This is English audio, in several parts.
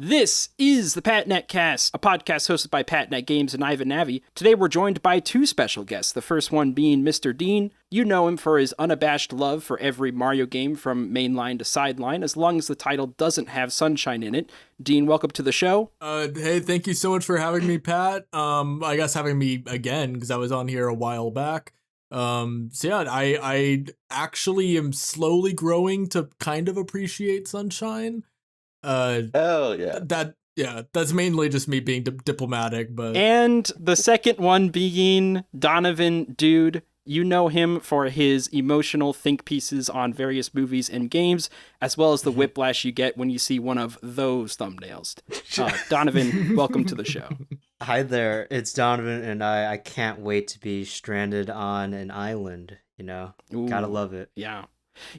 This is the Pat Nat Cast, a podcast hosted by Pat Nat Games and Ivan Navi. Today we're joined by two special guests, the first one being Mr. Dean. You know him for his unabashed love for every Mario game from mainline to sideline, as long as the title doesn't have sunshine in it. Dean, welcome to the show. Hey, thank you so much for having me, Pat. I guess having me again, because I was on here a while back. I actually am slowly growing to kind of appreciate sunshine. Hell yeah. That's mainly just me being diplomatic, but... And the second one being Donovan. Dude, you know him for his emotional think pieces on various movies and games, as well as the whiplash you get when you see one of those thumbnails. Donovan, welcome to the show. Hi there, it's Donovan, and I can't wait to be stranded on an island, you know? Ooh, gotta love it.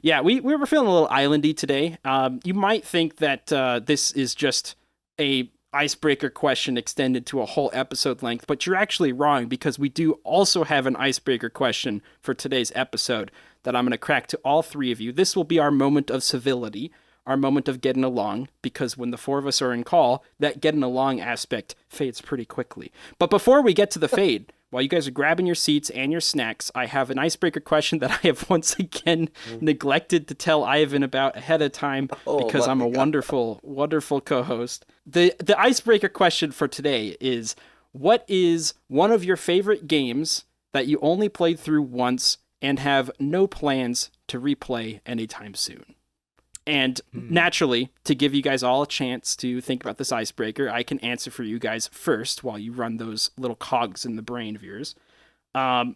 Yeah, we were feeling a little islandy today. You might think that this is just a icebreaker question extended to a whole episode length, but you're actually wrong, because we do also have an icebreaker question for today's episode that I'm going to crack to all three of you. This will be our moment of civility, our moment of getting along, because when the four of us are in call, that getting along aspect fades pretty quickly. But before we get to the fade, while you guys are grabbing your seats and your snacks, I have an icebreaker question that I have once again neglected to tell Ivan about ahead of time because I'm a wonderful, wonderful co-host. The icebreaker question for today is, what is one of your favorite games that you only played through once and have no plans to replay anytime soon? And naturally, to give you guys all a chance to think about this icebreaker, I can answer for you guys first while you run those little cogs in the brain of yours. A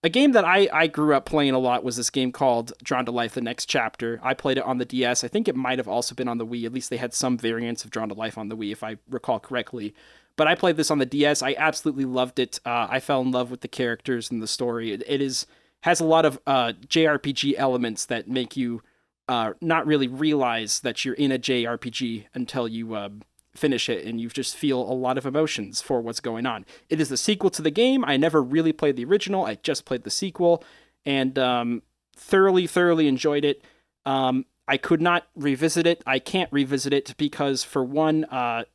game that I grew up playing a lot was this game called Drawn to Life: The Next Chapter. I played it on the DS. I think it might have also been on the Wii. At least they had some variants of Drawn to Life on the Wii, if I recall correctly. But I played this on the DS. I absolutely loved it. I fell in love with the characters and the story. It has a lot of JRPG elements that make you not really realize that you're in a JRPG until you finish it, and you just feel a lot of emotions for what's going on. It is the sequel to the game. I never really played the original. I just played the sequel, and thoroughly enjoyed it. I could not revisit it. I can't revisit it because, for one, the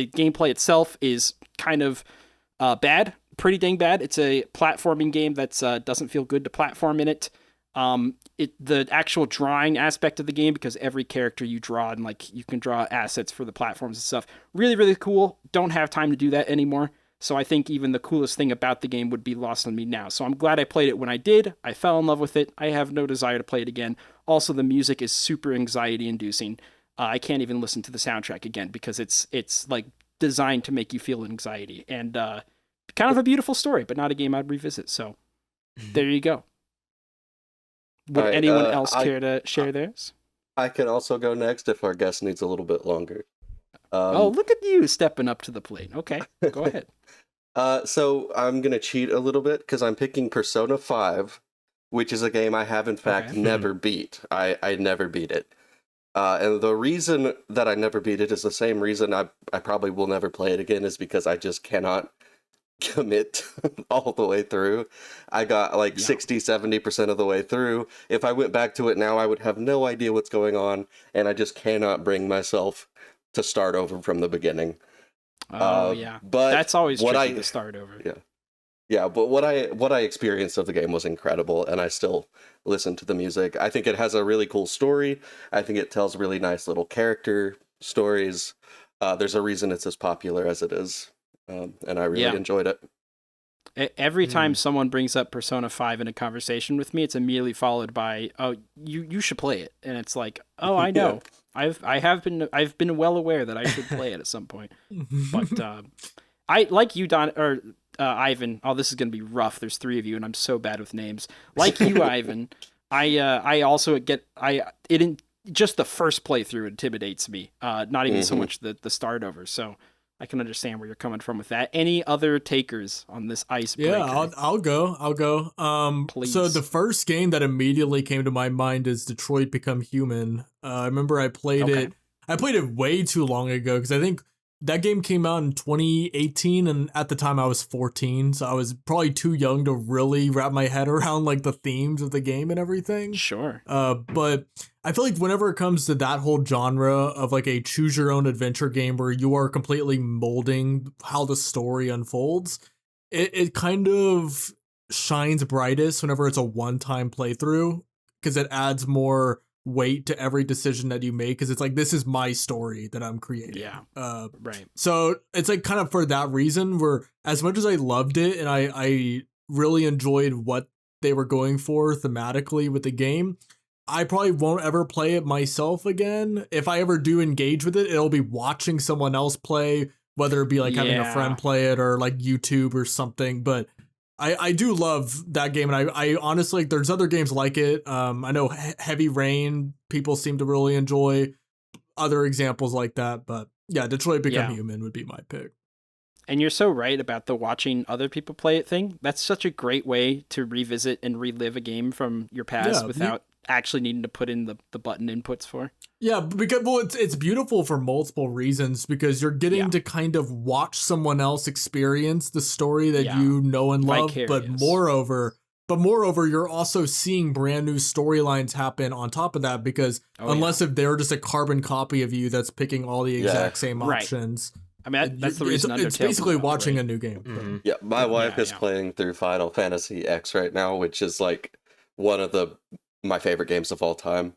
gameplay itself is kind of bad, pretty dang bad. It's a platforming game that doesn't feel good to platform in it. The actual drawing aspect of the game, because every character you draw, and like you can draw assets for the platforms and stuff, really cool. Don't have time to do that anymore. So I think even the coolest thing about the game would be lost on me now. So I'm glad I played it when I did. I fell in love with it. I have no desire to play it again. Also, the music is super anxiety inducing. I can't even listen to the soundtrack again because it's like designed to make you feel anxiety, and kind of a beautiful story, but not a game I'd revisit. So there you go. Would anyone else care to share theirs? I can also go next if our guest needs a little bit longer. Look at you stepping up to the plate. Okay, go ahead. So I'm going to cheat a little bit because I'm picking Persona 5, which is a game I have, in fact, never beat. I never beat it. And the reason that I never beat it is the same reason I probably will never play it again, is because I just cannot commit all the way through. I got like 60-70% of the way through. If I went back to it now, I would have no idea what's going on, and I just cannot bring myself to start over from the beginning. But that's always tricky to start over. But what I experienced of the game was incredible, and I still listen to the music. I think it has a really cool story. I think it tells really nice little character stories. There's a reason it's as popular as it is. And I really enjoyed it. Every time someone brings up Persona 5 in a conversation with me, it's immediately followed by, "Oh, you should play it." And it's like, "Oh, I know. I've been well aware that I should play it at some point." But I like you, Ivan. Oh, this is gonna be rough. There's three of you, and I'm so bad with names. Like you, Ivan. I also just the first playthrough intimidates me. Not even so much the start over. So I can understand where you're coming from with that. Any other takers on this icebreaker? Yeah, I'll go. Please. So the first game that immediately came to my mind is Detroit Become Human. I remember I played it. I played it way too long ago because I think that game came out in 2018, and at the time I was 14, so I was probably too young to really wrap my head around like the themes of the game and everything. Sure. But I feel like whenever it comes to that whole genre of like a choose your own adventure game where you are completely molding how the story unfolds, it kind of shines brightest whenever it's a one-time playthrough, because it adds more weight to every decision that you make, because it's like, this is my story that I'm creating. Yeah. Right. So it's like kind of for that reason, where as much as I loved it and I really enjoyed what they were going for thematically with the game, I probably won't ever play it myself again. If I ever do engage with it, it'll be watching someone else play, whether it be like having a friend play it or like YouTube or something. But I do love that game, and I honestly, like, there's other games like it. I know Heavy Rain, people seem to really enjoy, other examples like that. But yeah, Detroit Become Human would be my pick. And you're so right about the watching other people play it thing. That's such a great way to revisit and relive a game from your past without actually needing to put in the button inputs for. Yeah, because it's beautiful for multiple reasons, because you're getting to kind of watch someone else experience the story that you know and love, but moreover, you're also seeing brand new storylines happen on top of that, because if they're just a carbon copy of you that's picking all the exact same options. I mean, that's the reason it's basically watching a new game. Mm-hmm. Yeah, my wife is playing through Final Fantasy X right now, which is like one of my favorite games of all time.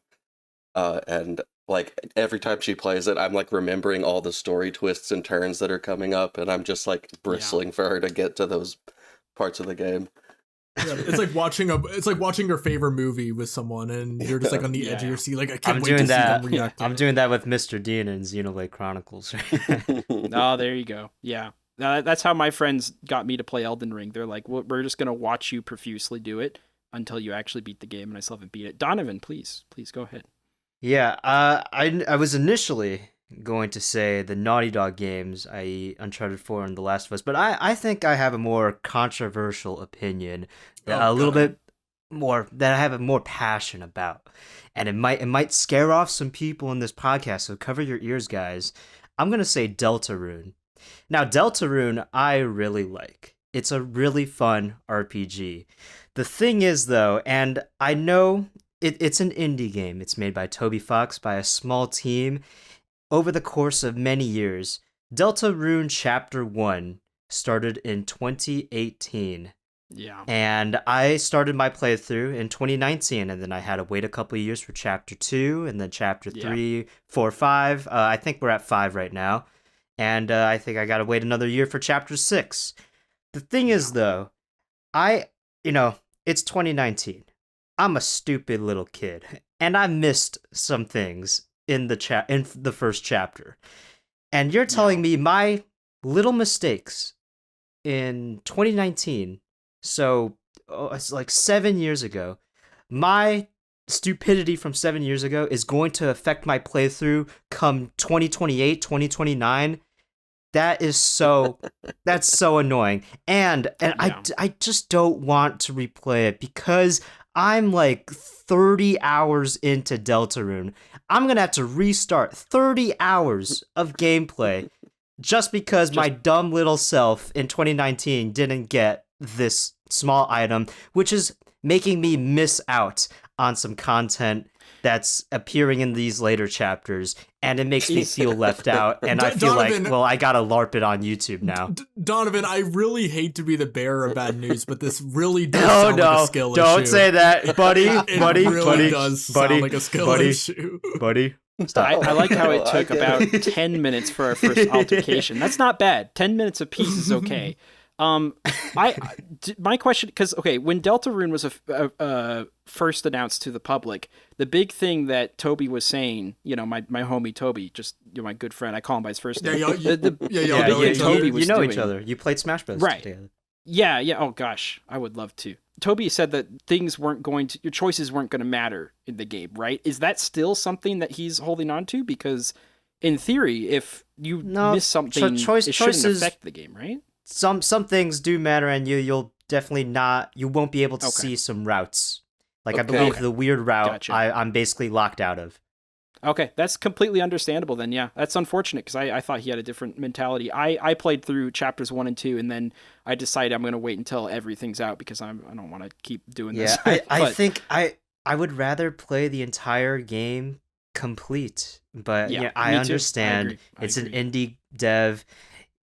And like every time she plays it, I'm like remembering all the story twists and turns that are coming up, and I'm just like bristling for her to get to those parts of the game. Yeah, it's like watching your favorite movie with someone, and you're just like on the edge of your seat. Like, I can't wait to see them react. I'm doing that with Mr. Dean and Xenoblade Chronicles. Oh, there you go. Yeah, that's how my friends got me to play Elden Ring. They're like, well, we're just gonna watch you profusely do it until you actually beat the game, and I still haven't beat it. Donovan, please go ahead. Yeah, I was initially going to say the Naughty Dog games, i.e. Uncharted 4 and The Last of Us, but I think I have a more controversial opinion, that I have a more passion about, and it might scare off some people in this podcast, so cover your ears, guys. I'm gonna say Deltarune. Now, Deltarune I really like. It's a really fun RPG. The thing is, though, and I know it's an indie game. It's made by Toby Fox, by a small team. Over the course of many years, Deltarune Chapter 1 started in 2018. Yeah. And I started my playthrough in 2019, and then I had to wait a couple of years for Chapter 2, and then Chapter 3, 4, 5. I think we're at 5 right now. And I think I got to wait another year for Chapter 6. The thing is, though, it's 2019. I'm a stupid little kid, and I missed some things in the first chapter. And you're telling me my little mistakes in 2019, so it's like 7 years ago, my stupidity from 7 years ago is going to affect my playthrough come 2028, 2029. That's so annoying. And I just don't want to replay it, because I'm like 30 hours into Deltarune. I'm going to have to restart 30 hours of gameplay just because my dumb little self in 2019 didn't get this small item, which is making me miss out on some content that's appearing in these later chapters, and it makes me feel left out, and I feel Donovan, like, well, I gotta LARP it on YouTube now. Donovan, I really hate to be the bearer of bad news, but this really does sound like a skill issue. Don't say that, buddy. Buddy, does sound like a skill issue. Buddy. Stop. I like how it took about 10 minutes for our first altercation. That's not bad. 10 minutes apiece is okay. My question, because when Deltarune was first announced to the public, the big thing that Toby was saying, my homie Toby, just my good friend, I call him by his first name. You know each other. You played Smash Bros. Right. Together. Yeah. Oh gosh, I would love to. Toby said that your choices weren't going to matter in the game, right? Is that still something that he's holding on to? Because in theory, if you miss something, it shouldn't affect the game, right? Some things do matter, and you'll definitely you won't be able to see some routes. Like I believe the weird route, gotcha. I'm basically locked out of. Okay, that's completely understandable then. Yeah, that's unfortunate because I thought he had a different mentality. I played through chapters 1 and 2, and then I decided I'm going to wait until everything's out because I don't want to keep doing this. I think I would rather play the entire game complete, but Yeah, I me too. understand it's an indie dev.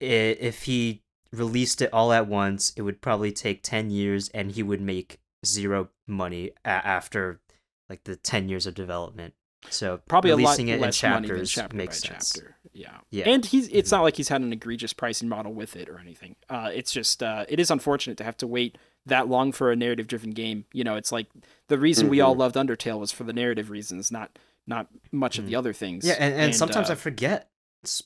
If he released it all at once, it would probably take 10 years, and he would make zero money after like the 10 years of development. So Probably a lot releasing it in less money than chapters chapter makes by sense. chapter. Yeah. Yeah. And it's not like he's had an egregious pricing model with it or anything. It's just it is unfortunate to have to wait that long for a narrative driven game. You know, it's like the reason we all loved Undertale was for the narrative reasons, not much of the other things. Yeah, and sometimes I forget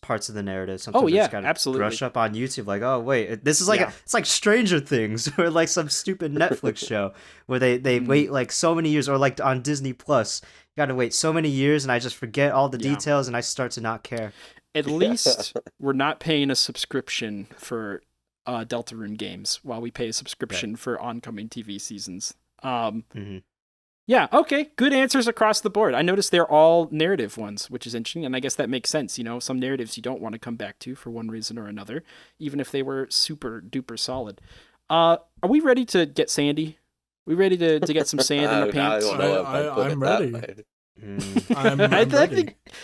parts of the narrative. Sometimes Oh, I yeah, just gotta absolutely. brush up on YouTube. Like, oh wait, this is like it's like Stranger Things or like some stupid Netflix show where they wait like so many years, or like on Disney Plus, you gotta wait so many years, and I just forget all the details, and I start to not care. At least we're not paying a subscription for Deltarune games while we pay a subscription for oncoming TV seasons. Yeah, okay, good answers across the board. I noticed they're all narrative ones, which is interesting, and I guess that makes sense. You know, some narratives you don't want to come back to for one reason or another, even if they were super duper solid. Are we ready to get sandy? We ready to get some sand in our pants? I'm ready.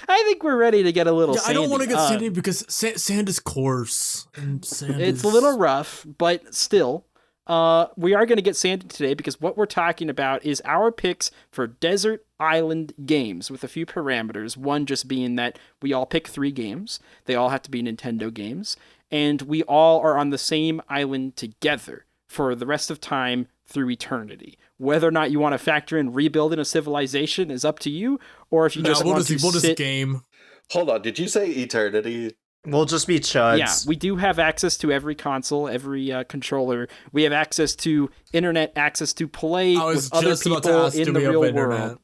I think we're ready to get a little sandy. I don't want to get sandy because sand is coarse. And it's a little rough, but still. We are going to get sandy today because what we're talking about is our picks for desert island games with a few parameters. One just being that we all pick 3 games. They all have to be Nintendo games. And we all are on the same island together for the rest of time through eternity. Whether or not you want to factor in rebuilding a civilization is up to you, or if you just want to sit... game. Hold on, did you say eternity? We'll just be chuds. Yeah, we do have access to every console, every controller. We have access to internet, access to play with other people in the real world.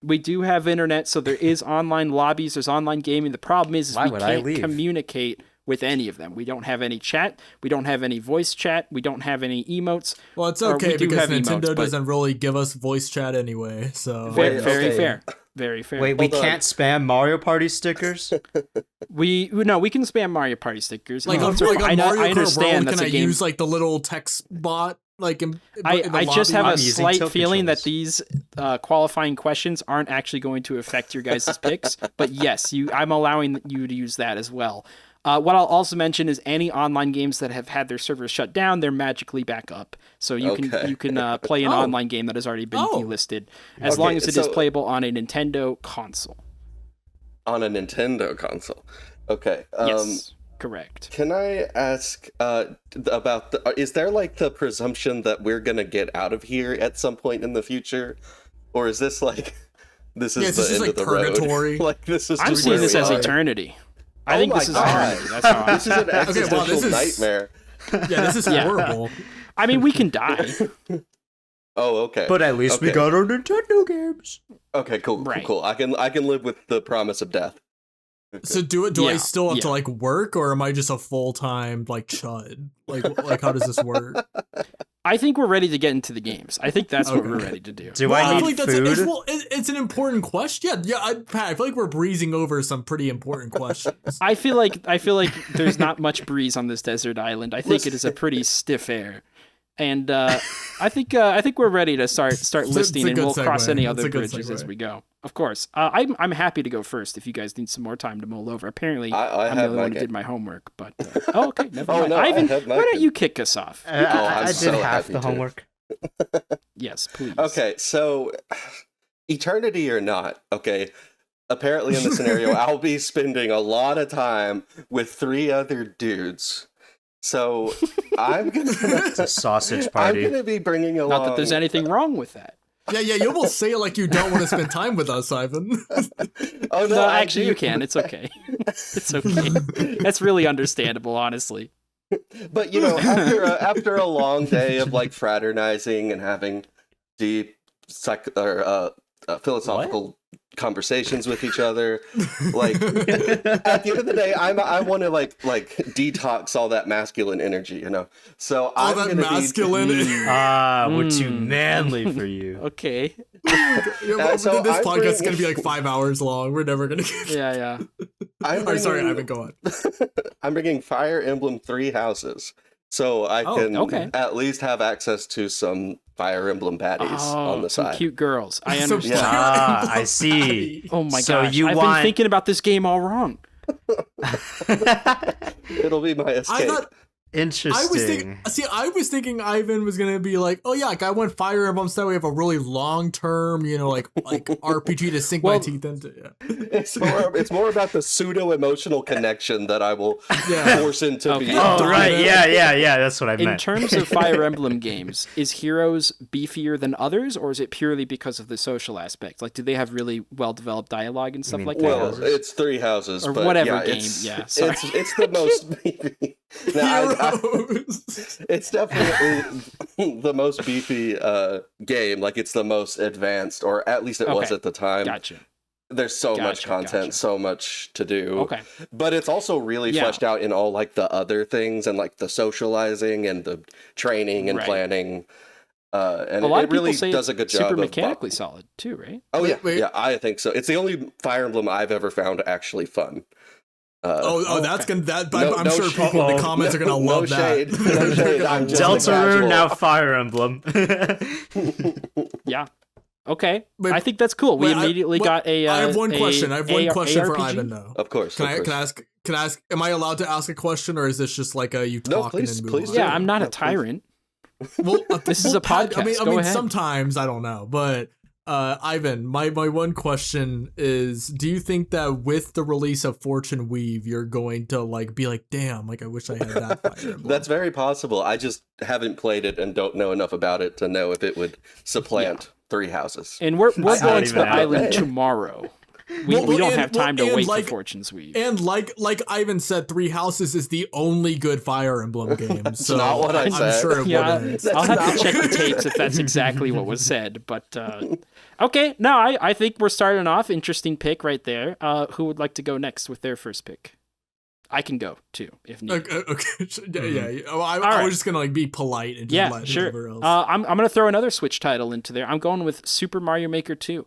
We do have internet, so there is online lobbies, there's online gaming. The problem is we can't communicate with any of them. We don't have any chat. We don't have any voice chat. We don't have any emotes. Well, it's okay because Nintendo doesn't really give us voice chat anyway. So very fair. Very fair. Wait, we can't spam Mario Party stickers? We can spam Mario Party stickers. Like on Mario Kart World, can I use like the little text bot? Like I just have a slight feeling that these qualifying questions aren't actually going to affect your guys' picks. But yes, I'm allowing you to use that as well. What I'll also mention is any online games that have had their servers shut down, they're magically back up. So you can play an online game that has already been delisted, as long as it is playable on a Nintendo console. On a Nintendo console. Okay. Yes, correct. Can I ask about is there like the presumption that we're going to get out of here at some point in the future? Or is this like this is the end of the purgatory? road? Like this is I'm seeing this as eternity. I think this is eternity. That's how this is an existential nightmare. Yeah, this is horrible. I mean, we can die. Oh, okay. But at least we got our Nintendo games. Okay, cool. I can live with the promise of death. Okay. So do I still have to like work, or am I just a full-time like chud? Like how does this work? I think we're ready to get into the games. I think that's what we're ready to do. I need food? It's an important question. Pat, I feel like we're breezing over some pretty important questions. I feel like there's not much breeze on this desert island. I think it is a pretty stiff air. And I think we're ready to start listing, and we'll cross any other bridges as we go. Of course, I'm happy to go first if you guys need some more time to mull over. Apparently, I'm the only one who did my homework. But okay, never mind. No, Ivan, why don't you kick us off? I did half the homework. Yes, please. Okay, so eternity or not? Okay. Apparently, in the scenario, I'll be spending a lot of time with 3 other dudes. So I'm gonna it's a sausage party. I'm gonna be bringing along. Not that there's anything wrong with that. Yeah, you almost say it like you don't want to spend time with us, Ivan. Oh no, actually you can. It's okay. It's okay. That's really understandable, honestly. But you know, after a long day of like fraternizing and having deep philosophical conversations with each other. Like at the end of the day, I want to like detox all that masculine energy, you know. So all that masculine. We're too manly for you. Okay. So this podcast is gonna be like 5 hours long. We're never gonna get. Yeah. Sorry, Ivan, go on. I'm bringing Fire Emblem 3 houses, so I can at least have access to some Fire Emblem baddies on the side. Cute girls. I understand. I see. Oh my So gosh! you I've been thinking about this game all wrong. It'll be my escape. Interesting. I was thinking Ivan was gonna be like, oh yeah, like I want Fire Emblem so we have a really long term, you know, like RPG to sink my teeth into. Yeah. It's more about the pseudo emotional connection that I will force into being. Oh right, yeah. That's what I meant. In terms of Fire Emblem games, is Heroes beefier than others, or is it purely because of the social aspect? Like, do they have really well developed dialogue and stuff like that? Well, it's 3 houses, or but whatever game. It's the most beefy. It's definitely the most beefy game. Like, it's the most advanced, or at least it was at the time. Gotcha. There's so much content, so much to do. Okay. But it's also really fleshed out in all like the other things and like the socializing and the training and planning. And a lot of really people say does a good job. Super mechanically solid too, right? Oh yeah, I think so. It's the only Fire Emblem I've ever found actually fun. That's gonna. I'm sure people in the comments are gonna love shade, that. No shade. I'm just Deltarune, now Fire Emblem. Yeah. Okay. I think that's cool. We immediately got a. I have one question. I have one question for ARPG? Ivan though. Of course. Can I ask? Am I allowed to ask a question, or is this just like a you talking and move on? Yeah, I'm not a tyrant. Well, this is a podcast. I Go mean, ahead. sometimes I don't know, but Ivan, my one question is: do you think that with the release of Fortune Weave, you're going to like be like, damn, like I wish I had that Fire Emblem? That's very possible. I just haven't played it and don't know enough about it to know if it would supplant 3 houses. And we're going to the island tomorrow. We don't have time to wait for Fortune's Weave. And like Ivan said, 3 Houses is the only good Fire Emblem game. So not what I said. I'm sure it wouldn't. I'll have to check the tapes if that's exactly what was said. But okay, no, I think we're starting off. Interesting pick right there. Who would like to go next with their first pick? I can go too if needed. Okay. Yeah. I was just gonna like be polite and just let whoever else. I'm gonna throw another Switch title into there. I'm going with Super Mario Maker 2.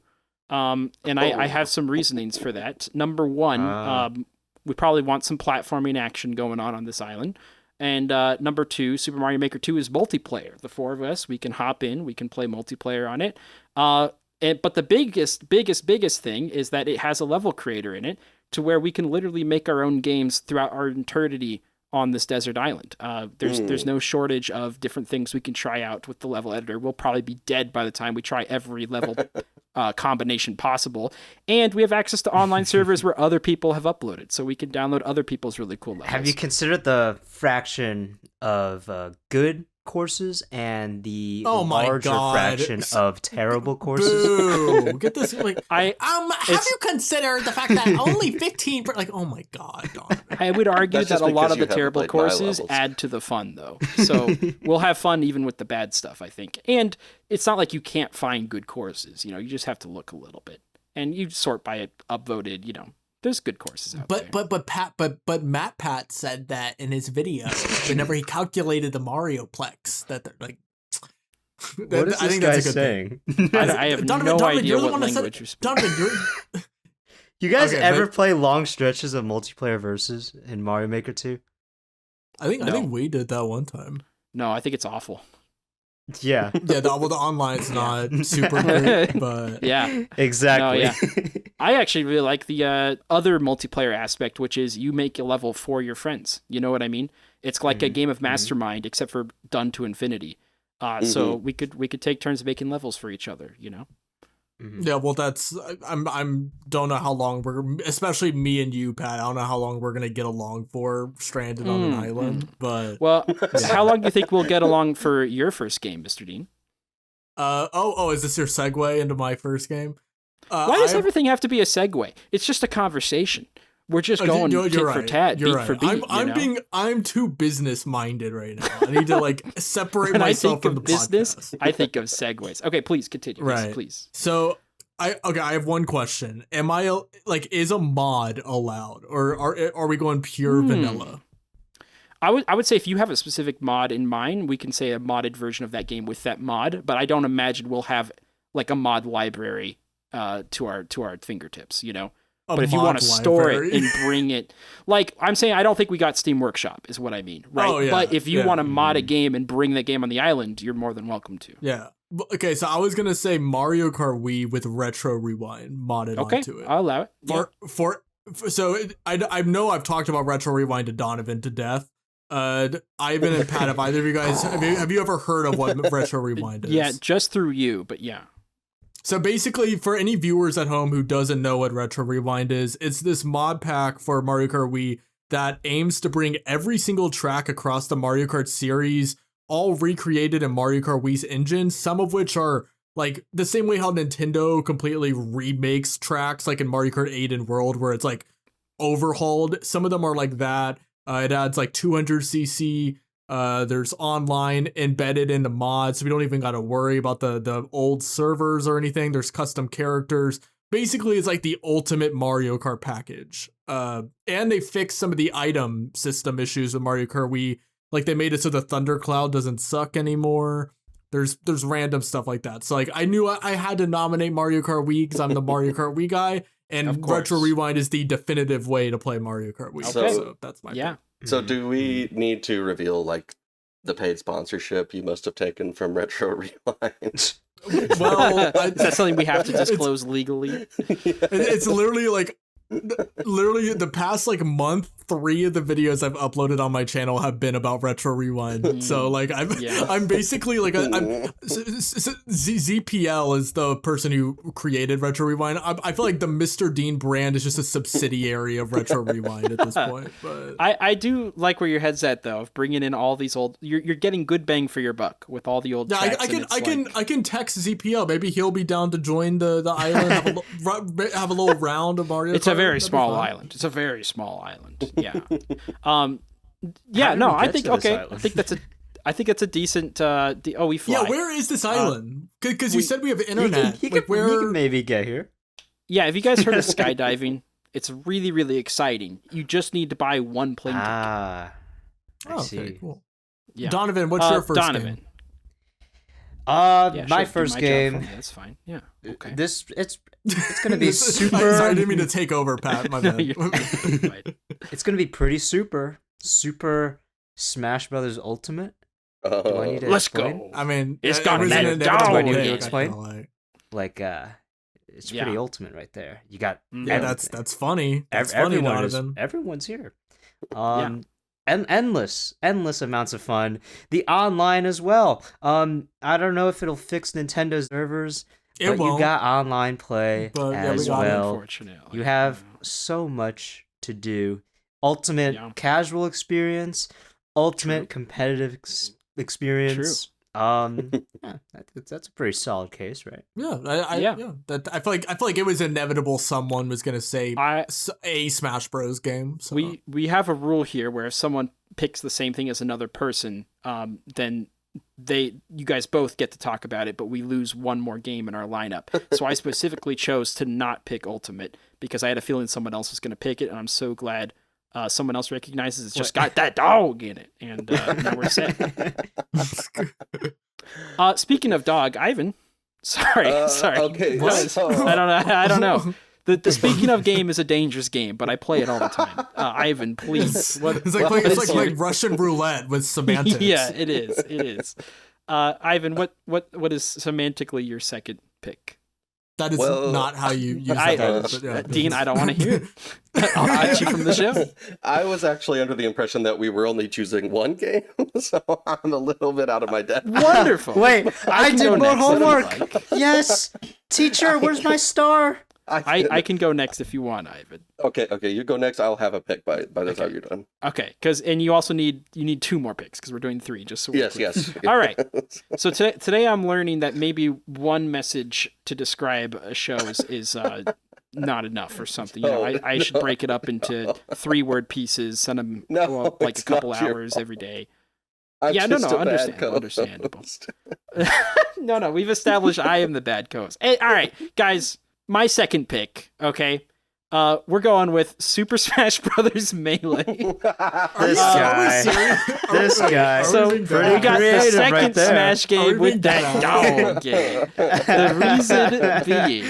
I have some reasonings for that. Number one, we probably want some platforming action going on this island. And number 2, Super Mario Maker 2 is multiplayer. The 4 of us, we can hop in, we can play multiplayer on it. But the biggest thing is that it has a level creator in it to where we can literally make our own games throughout our eternity on this desert island. There's no shortage of different things we can try out with the level editor. We'll probably be dead by the time we try every level combination possible. And we have access to online servers where other people have uploaded, so we can download other people's really cool levels. Have you considered the fraction of good courses and the larger fraction of terrible courses? Boo. Get this like have you considered the fact that only 15 like oh my god, Donovan. I would argue that a lot of the terrible courses add to the fun though. So we'll have fun even with the bad stuff, I think. And it's not like you can't find good courses, you just have to look a little bit. And you sort by it upvoted, there's good courses out there. But Matt Pat said that in his video whenever he calculated the Mario Plex that they're like. What is this guy saying? I have no idea what language you're speaking. Donovan, you guys ever play long stretches of multiplayer versus in Mario Maker 2? I think we did that one time. No, I think it's awful. Yeah. The online's not super great, but yeah, exactly. No, yeah. I actually really like the other multiplayer aspect, which is you make a level for your friends. You know what I mean? It's like a game of Mastermind, except for done to infinity. So we could take turns making levels for each other. Yeah, well, that's I'm don't know how long especially me and you, Pat. I don't know how long we're gonna get along for stranded on an island, but how long do you think we'll get along for your first game, Mr. Dean? Is this your segue into my first game? Why does everything have to be a segue? It's just a conversation. We're just going tit for tat, beat for beat. I'm too business minded right now. I need to like separate myself from the business. podcast. I think of segues. Okay, please continue. Right, please. So I have one question. Am I like, is a mod allowed, or are we going pure vanilla? I would say if you have a specific mod in mind, we can say a modded version of that game with that mod. But I don't imagine we'll have like a mod library to our fingertips, you know. But if you want to store it and bring it, like I'm saying, I don't think we got Steam Workshop, is what I mean, right? Oh, yeah, but if you want to mod a game and bring that game on the island, you're more than welcome to. Yeah. Okay, so I was gonna say Mario Kart Wii with Retro Rewind modded onto it. I'll allow it. I know I've talked about Retro Rewind to Donovan to death. Ivan and Pat, have either of you guys have you ever heard of what Retro Rewind is? Yeah, just through you, but yeah. So basically, for any viewers at home who doesn't know what Retro Rewind is, it's this mod pack for Mario Kart Wii that aims to bring every single track across the Mario Kart series, all recreated in Mario Kart Wii's engine, some of which are like the same way how Nintendo completely remakes tracks, like in Mario Kart 8 and World, where it's like overhauled. Some of them are like that. It adds like 200cc. There's online embedded in the mod, so we don't even got to worry about the old servers or anything. There's custom characters. Basically, it's like the ultimate Mario Kart package. And they fixed some of the item system issues with Mario Kart Wii. Like they made it so the Thundercloud doesn't suck anymore. There's random stuff like that. So like I knew I had to nominate Mario Kart Wii because I'm the Mario Kart Wii guy, and Retro Rewind is the definitive way to play Mario Kart Wii. Okay. So that's my pick. So do we need to reveal like the paid sponsorship you must have taken from Retro Rewind? Well, is that something we have to disclose legally? It's literally like the past like month, 3 of the videos I've uploaded on my channel have been about Retro Rewind. So like I'm basically like ZPL is the person who created Retro Rewind. I feel like the Mr. Dean brand is just a subsidiary of Retro Rewind at this point. But I do like where your head's at though, of bringing in all these old. You're getting good bang for your buck with all the old. Tracks, I can text ZPL. Maybe he'll be down to join the island. Have a little round of Mario. It's a very small island. It's a very small island. Yeah. No, I think okay. Island? I think that's a decent. We fly. Yeah, where is this island? Because you said we have internet. He can maybe get here. Yeah, if you guys heard of skydiving, it's really, really exciting. You just need to buy one plane ticket. I see. Okay, cool. Yeah. Donovan, what's your first game? My first game. That's fine. Yeah. Okay. It's gonna be super. Sorry, I didn't mean to take over, Pat. My bad. It's gonna be pretty super Smash Brothers Ultimate. Do I need to Let's explain? go. I mean, it's got an Do I need to explain? It's pretty ultimate right there. You got that's funny. That's funny, Donovan. Everyone's here. And endless amounts of fun. The online as well. I don't know if it'll fix Nintendo servers. But you got online play as well. Unfortunately. You have so much to do. Ultimate casual experience, ultimate competitive experience. True. That's a pretty solid case, right? Yeah, I feel like it was inevitable someone was gonna say a Smash Bros game. So. We have a rule here where if someone picks the same thing as another person, then you guys both get to talk about it, but we lose one more game in our lineup. So I specifically chose to not pick Ultimate because I had a feeling someone else was going to pick it, and I'm so glad someone else recognizes it's just got that dog in it, and now we're set. Speaking of dog, Ivan. Sorry. Okay. I don't know. The speaking of game is a dangerous game, but I play it all the time. Ivan, please. It's like Russian roulette with semantics. Yeah, it is. Ivan, what is semantically your second pick? That is not how you use that. Dean, I don't want to hear it. I'll cut you from the show. I was actually under the impression that we were only choosing one game, so I'm a little bit out of my depth. Wonderful. Wait, I did more homework. Yes, teacher, where's my star? I can go next if you want, Ivan. Okay, you go next. I'll have a pick by the time you're done. Okay, and you also need 2 more picks because we're doing 3. Just so yes. All right. So today I'm learning that maybe one message to describe a show is not enough or something. I should break it up into 3-word pieces, send them like a couple hours every day. Understandable. No, we've established I am the bad co-host. Hey, all right, guys. my second pick, okay? We're going with Super Smash Brothers Melee. This guy. So we got the second Smash game with that dog game. The reason being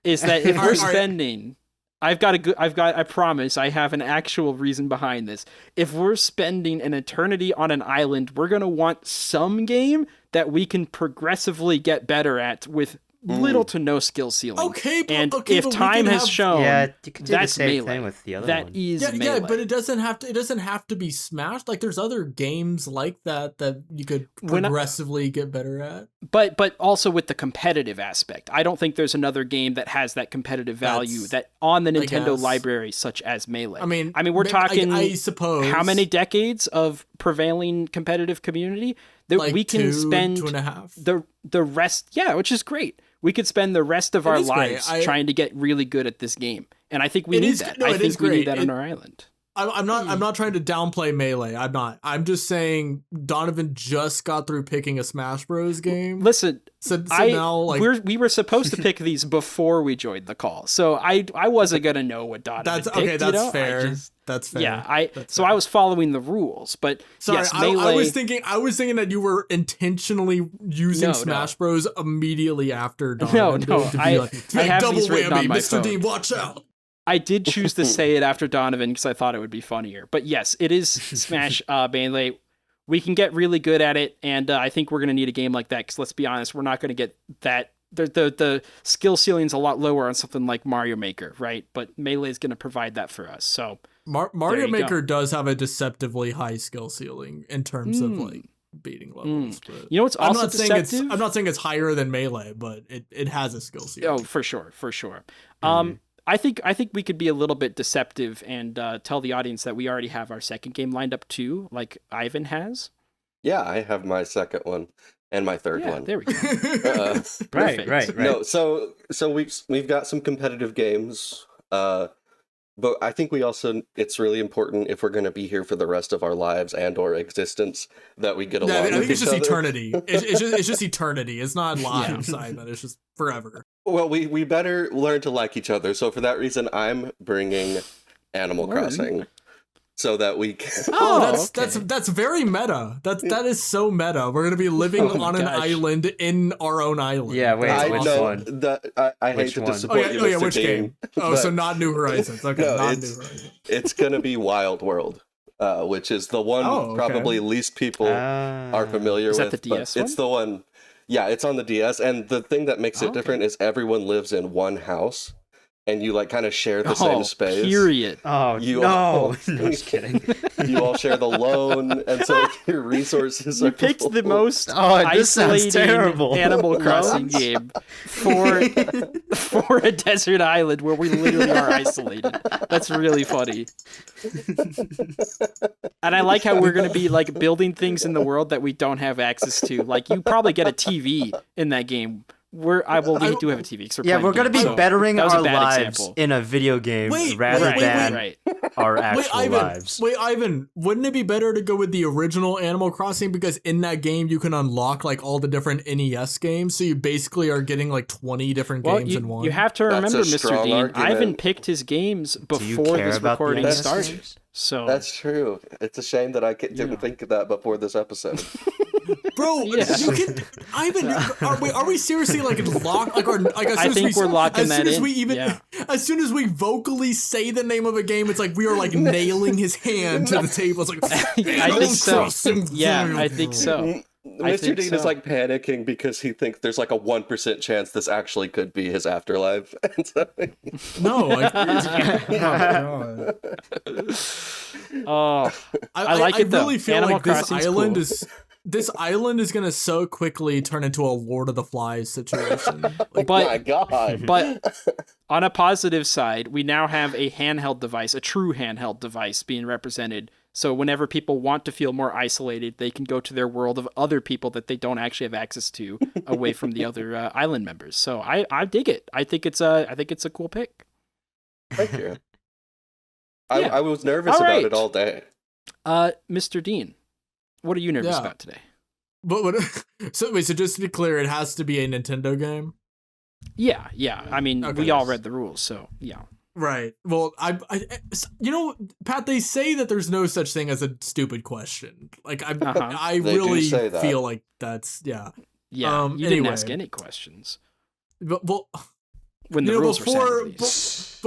is that if we're spending, I promise I have an actual reason behind this. If we're spending an eternity on an island, we're gonna want some game that we can progressively get better at with little to no skill ceiling. If time has shown, you could do the same thing with the other one. That is Melee. But it doesn't have to be Smash. Like there's other games like that you could progressively get better at. But also with the competitive aspect. I don't think there's another game that has that competitive value that on the Nintendo library such as Melee. I mean we're talking I suppose how many decades of prevailing competitive community that like we can spend 2.5. The rest, which is great. We could spend the rest of our lives trying to get really good at this game. And I think we need that. I think we need that on our island. I'm not trying to downplay Melee. I'm not. I'm just saying Donovan just got through picking a Smash Bros. Game. Listen, so now like we were supposed to pick these before we joined the call. So I wasn't gonna know what Donovan picked. That's fair. That's fair. Yeah, I was following the rules, but sorry, yes, Melee. I was thinking that you were intentionally using Smash Bros. Immediately after Donovan. No. I have double these written whammy, on my Mr. phone. Dean, watch out. I did choose to say it after Donovan because I thought it would be funnier. But yes, it is Smash Melee. We can get really good at it, and I think we're going to need a game like that because let's be honest, we're not going to get that. The skill ceiling's a lot lower on something like Mario Maker, right? But Melee is going to provide that for us. So Mario Maker does have a deceptively high skill ceiling in terms of like beating levels. But you know what's also deceptive? I'm not saying it's higher than Melee, but it has a skill ceiling. Oh, for sure. I think we could be a little bit deceptive and tell the audience that we already have our second game lined up too, like Ivan has. Yeah, I have my second one and my third one. There we go. Right. No, so we've got some competitive games, but I think it's really important if we're going to be here for the rest of our lives and or existence that we get along. I think with it's just each other. eternity. It's just eternity. It's not live, Simon. It's just forever. Well, we better learn to like each other. So for that reason, I'm bringing Animal Crossing, so that we can. That's very meta. That is so meta. We're gonna be living on an island in our own island. Yeah, wait, I which know one? that I hate to one? disappoint you, Mr. Which Dean, game? Oh, so not New Horizons. Okay, no, not New Horizons. It's gonna be Wild World, which is the one probably least people are familiar with. Is that the DS one? It's the one. Yeah, it's on the DS, and the thing that makes it different is everyone lives in one house, and you like kind of share the same space. Period. Oh, no, just kidding. You all share the loan, and so your resources are picked the most this sounds isolating terrible. Animal Crossing game for a desert island where we literally are isolated. That's really funny. And I like how we're going to be like building things in the world that we don't have access to. Like you probably get a TV in that game. We do have a TV. We're going to be bettering our lives example. in a video game rather than our actual lives. Wait, Ivan, wouldn't it be better to go with the original Animal Crossing because in that game you can unlock like all the different NES games, so you basically are getting like 20 different games in one. You have to remember, Mr. Dean, argument. Ivan picked his games before this recording started. So that's true. It's a shame that I didn't think of that before this episode. Bro, you can, Ivan. Are we seriously like locked? I think we're locking that in. As soon as we vocally say the name of a game, it's like we are like nailing his hand to the table. It's like I think so. Yeah, I think so. Mr. Dean is like panicking because he thinks there's like a 1% chance this actually could be his afterlife. I like it though. I really feel Animal like this island is gonna so quickly turn into a Lord of the Flies situation. My God! But on a positive side, we now have a handheld device, a true handheld device, being represented. So whenever people want to feel more isolated, they can go to their world of other people that they don't actually have access to, away from the other island members. So I dig it. I think it's a cool pick. Thank you. I was nervous about it all day. Mr. Dean, what are you nervous about today? So just to be clear, it has to be a Nintendo game? Yeah. I mean, Okay. we all read the rules, so yeah. Right. Well, you know, Pat, they say that there's no such thing as a stupid question. Like, I They do really say that. feel like that's, yeah. Yeah, you didn't anyway. ask any questions. But, well, When the rules were set, at least.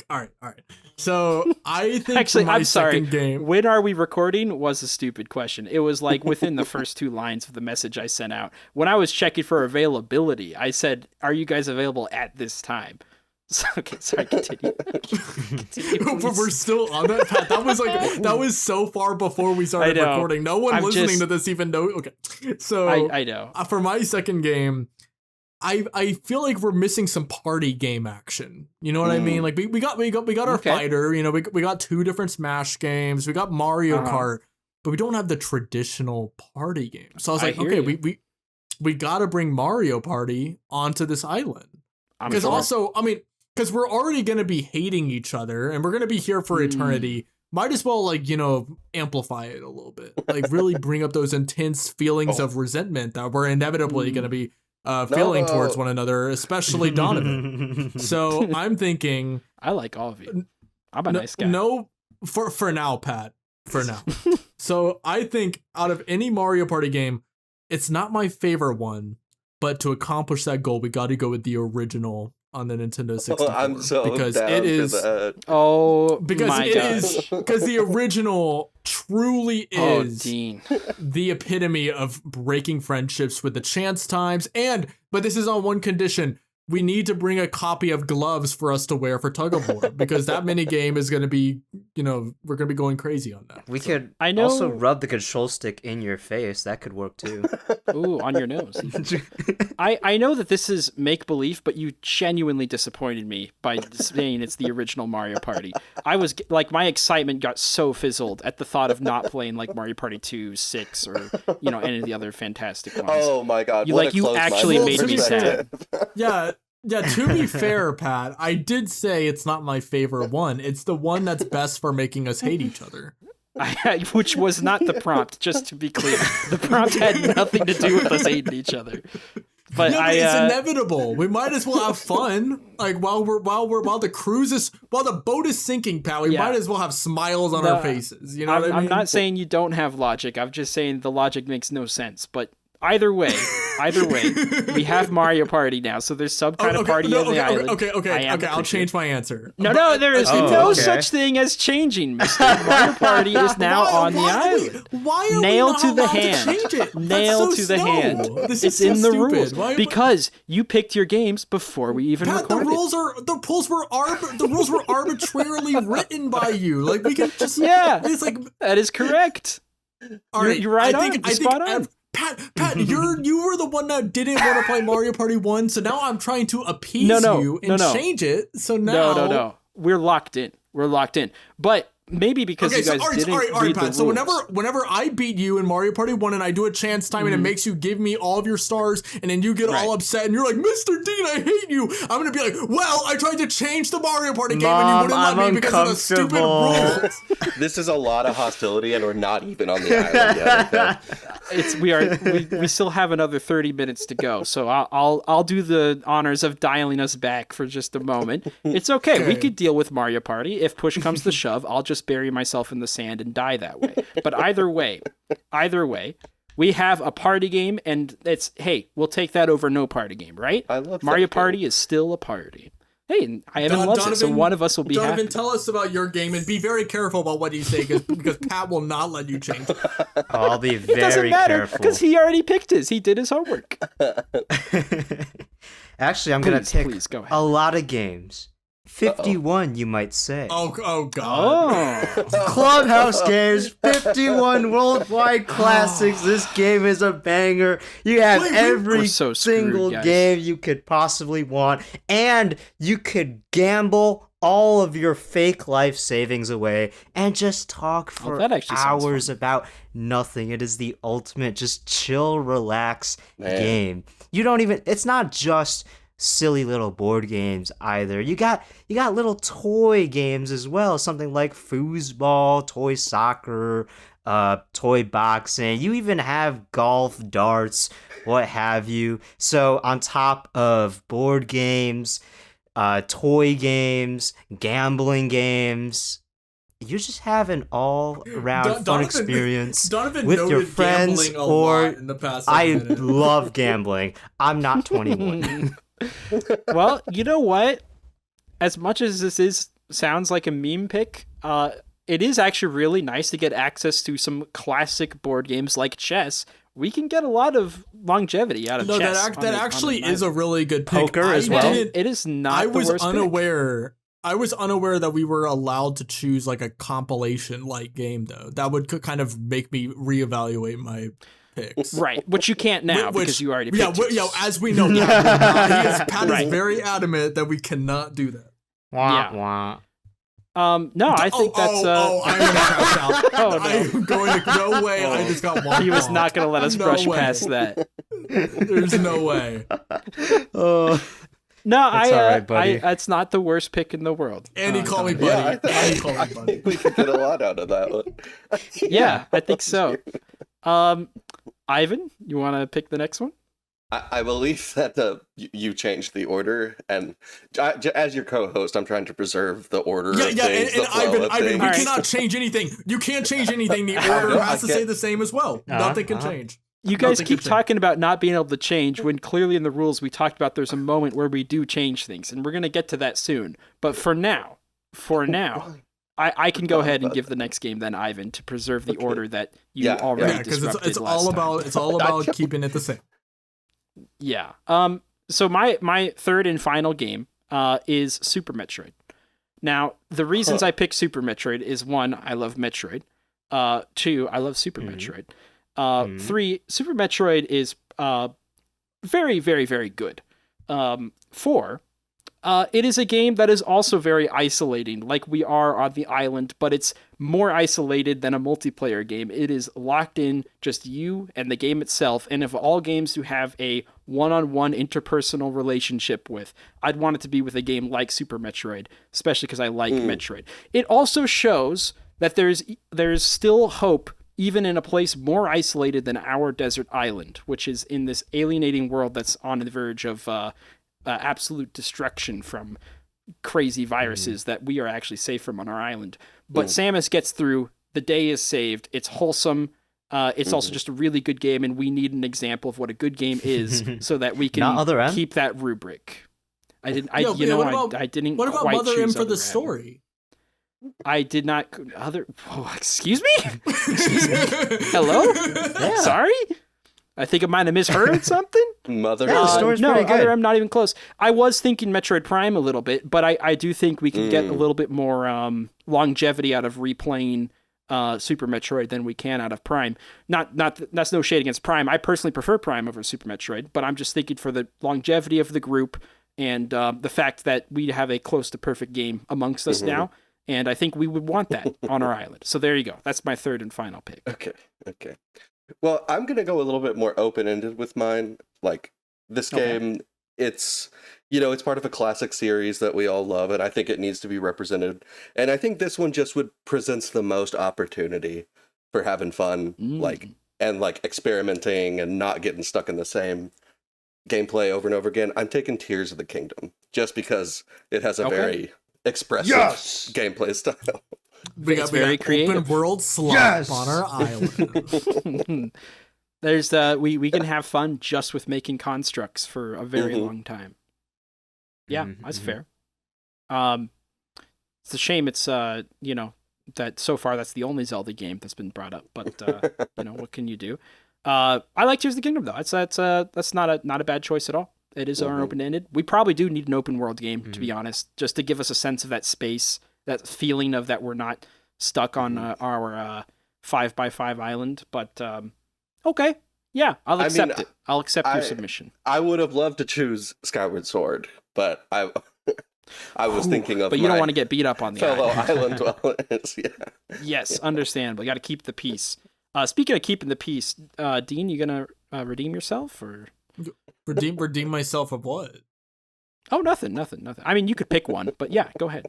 all right. So I think Actually, for my I'm sorry. second game, When are we recording was a stupid question. It was like within the first 2 lines of the message I sent out. When I was checking for availability, I said, "Are you guys available at this time?" So, okay, sorry, continue. we're still on that, Pat. That was so far before we started recording. No one listening to this even know. Okay, so I know. For my second game, I feel like we're missing some party game action. You know what I mean? Like we got our fighter. You know, we got 2 different Smash games. We got Mario Kart, but we don't have the traditional party game. So I was like, okay, we got to bring Mario Party onto this island. Because also, I mean, because we're already going to be hating each other and we're going to be here for eternity. Might as well, like, you know, amplify it a little bit. Like, really bring up those intense feelings of resentment that we're inevitably going to be feeling towards one another, especially Donovan. So I'm thinking... I like all of you. I'm a nice guy. No, for now, Pat. For now. So I think out of any Mario Party game, it's not my favorite one, but to accomplish that goal, we got to go with the original on the Nintendo 64. I'm so because down it is for that. Because the original truly is Dean. the epitome of breaking friendships with the chance times, but this is on one condition. We need to bring a copy of gloves for us to wear for tug of war because that mini game is going to be, you know, we're going to be going crazy on that. We could also rub the control stick in your face. That could work too. Ooh, on your nose. I know that this is make-believe, but you genuinely disappointed me by saying it's the original Mario Party. I was, like, my excitement got so fizzled at the thought of not playing, like, Mario Party 2, 6, or, you know, any of the other fantastic ones. Oh my god. You actually made me sad. Yeah, to be fair, Pat, I did say it's not my favorite one. It's the one that's best for making us hate each other. Which was not the prompt, just to be clear. The prompt had nothing to do with us hating each other. But it's inevitable. We might as well have fun. Like while the boat is sinking, Pat, we might as well have smiles on our faces. You know what I mean? I'm not saying you don't have logic. I'm just saying the logic makes no sense. But either way, we have Mario Party now, so there's some kind of party on the island. Okay, I'll change my answer. No, there is no such thing as changing, mister. Mario Party is now on the island. Why are Nail we not to the allowed hand. to change it? Nail to the hand. It's in the rules. Because you picked your games before we even recorded. The rules were arbitrarily written by you. Like we could just it's like that is correct. All right, you're right on. Spot on. Pat, you were the one that didn't want to play Mario Party 1, so now I'm trying to appease you and change it. So now No. We're locked in. But maybe because you guys didn't read the rules. So whenever I beat you in Mario Party 1 and I do a chance time and it makes you give me all of your stars and then you get all upset and you're like, Mr. Dean, I hate you. I'm going to be like, well, I tried to change the Mario Party game and you wouldn't let me because of the stupid rules. This is a lot of hostility and we're not even on the island yet. We still have another 30 minutes to go. So I'll do the honors of dialing us back for just a moment. It's okay. We could deal with Mario Party. If push comes to shove, I'll just bury myself in the sand and die that way. But either way, we have a party game, and we'll take that over no party game, right? I love Mario that Party is still a party. Hey, I haven't loves it, so one of us will be Donovan, happy. tell us about your game, and be very careful about what you say, because Pat will not let you change it. I'll be very careful. It doesn't matter, because he already picked his. He did his homework. Actually, I'm going to pick go ahead. a lot of games. 51, you might say. Oh God. Clubhouse games, 51 worldwide classics. This game is a banger. You have every single game you could possibly want, and you could gamble all of your fake life savings away and just talk for hours about nothing. It is the ultimate just chill, relax game. It's not just silly little board games either. You got little toy games as well, something like foosball, toy soccer, toy boxing. You even have golf, darts, what have you. So on top of board games, toy games, gambling games, you just have an all-around fun experience Donovan with your noted friends. gambling a lot in the past minute. Love gambling. I'm not 21. Well, you know what? As much as sounds like a meme pick, it is actually really nice to get access to some classic board games like chess. We can get a lot of longevity out of chess. That actually is a really good pick. Poker as well. It is not. I the was worst unaware. Pick. I was unaware that we were allowed to choose like a compilation like game though. That would kind of make me reevaluate my picks. Right, which you can't now because you already picked Yeah, as we know, Pat is very adamant that we cannot do that. Wah, wah. No, I think that's. I'm gonna crash out. Oh, no. I'm going to. No way. I just got one. He was not going to let us brush past that. There's no way. No, It's all right, buddy. That's not the worst pick in the world. And he called me Yeah, buddy. I think we could get a lot out of that one. Yeah, I think so. Ivan, you want to pick the next one? I believe that you changed the order, and as your co-host, I'm trying to preserve the order. Yeah, of yeah, things, and the flow of Ivan, we things. cannot change anything. You can't change anything. The order has to stay the same as well. Nothing can change. You guys keep talking about not being able to change when clearly in the rules we talked about there's a moment where we do change things, and we're going to get to that soon. But for now, I can go ahead and give the next game then, Ivan, to preserve the order that you already disrupted it's all about keeping it the same. Yeah. So my third and final game is Super Metroid. Now, the reasons I picked Super Metroid is 1, I love Metroid. 2, I love Super Metroid. 3, Super Metroid is very, very, very good. 4, it is a game that is also very isolating, like we are on the island, but it's more isolated than a multiplayer game. It is locked in, just you and the game itself, and of all games to have a one-on-one interpersonal relationship with, I'd want it to be with a game like Super Metroid, especially because I like Metroid. It also shows that there's still hope even in a place more isolated than our desert island, which is in this alienating world that's on the verge of absolute destruction from crazy viruses that we are actually safe from on our island. But Samus gets through, the day is saved, it's wholesome, it's also just a really good game, and we need an example of what a good game is so that we can keep that rubric. I didn't quite Mother M choose for the Other M. story? I did not excuse me? Excuse me? Hello? Yeah. Sorry? I think I might have misheard something. Mother the story's no, pretty good. I'm not even close. I was thinking Metroid Prime a little bit, but I do think we can get a little bit more longevity out of replaying Super Metroid than we can out of Prime. Not that's no shade against Prime. I personally prefer Prime over Super Metroid, but I'm just thinking for the longevity of the group and the fact that we have a close to perfect game amongst us now. And I think we would want that on our island. So there you go. That's my third and final pick. Okay. Well, I'm going to go a little bit more open-ended with mine. Like, this game, it's part of a classic series that we all love, and I think it needs to be represented. And I think this one just presents the most opportunity for having fun, and experimenting and not getting stuck in the same gameplay over and over again. I'm taking Tears of the Kingdom, just because it has a very expressive gameplay style. We got very creative. Open world slop on our island. There's we can have fun just with making constructs for a very long time. Yeah, that's fair. It's a shame it's that so far that's the only Zelda game that's been brought up, but what can you do? I like Tears of the Kingdom though. That's not a bad choice at all. It is open-ended. We probably do need an open world game, to be honest, just to give us a sense of that space, that feeling of that we're not stuck on our 5x5 island. But okay, yeah, I'll accept it. I'll accept your submission. I would have loved to choose Skyward Sword, but I was thinking of. But you don't want to get beat up on the fellow island. dwellers. Yeah. Yes, understandable. You got to keep the peace. Speaking of keeping the peace, Dean, you gonna redeem yourself or? Redeem myself of what? Oh, nothing. I mean, you could pick one, but yeah, go ahead.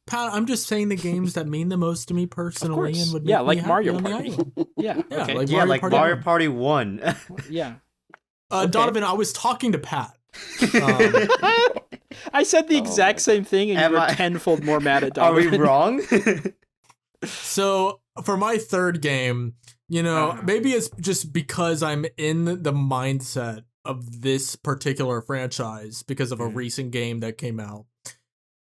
Pat, I'm just saying the games that mean the most to me personally, Of course. and would make Yeah, me like happy Mario on the Party. island. Yeah. Yeah, Okay. like Yeah, like Mario 1. Party 1. Yeah. Okay. Donovan, I was talking to Pat. I said the exact same thing, and you were tenfold more mad at Are Donovan. we wrong? So for my third game, maybe it's just because I'm in the mindset of this particular franchise because of a recent game that came out.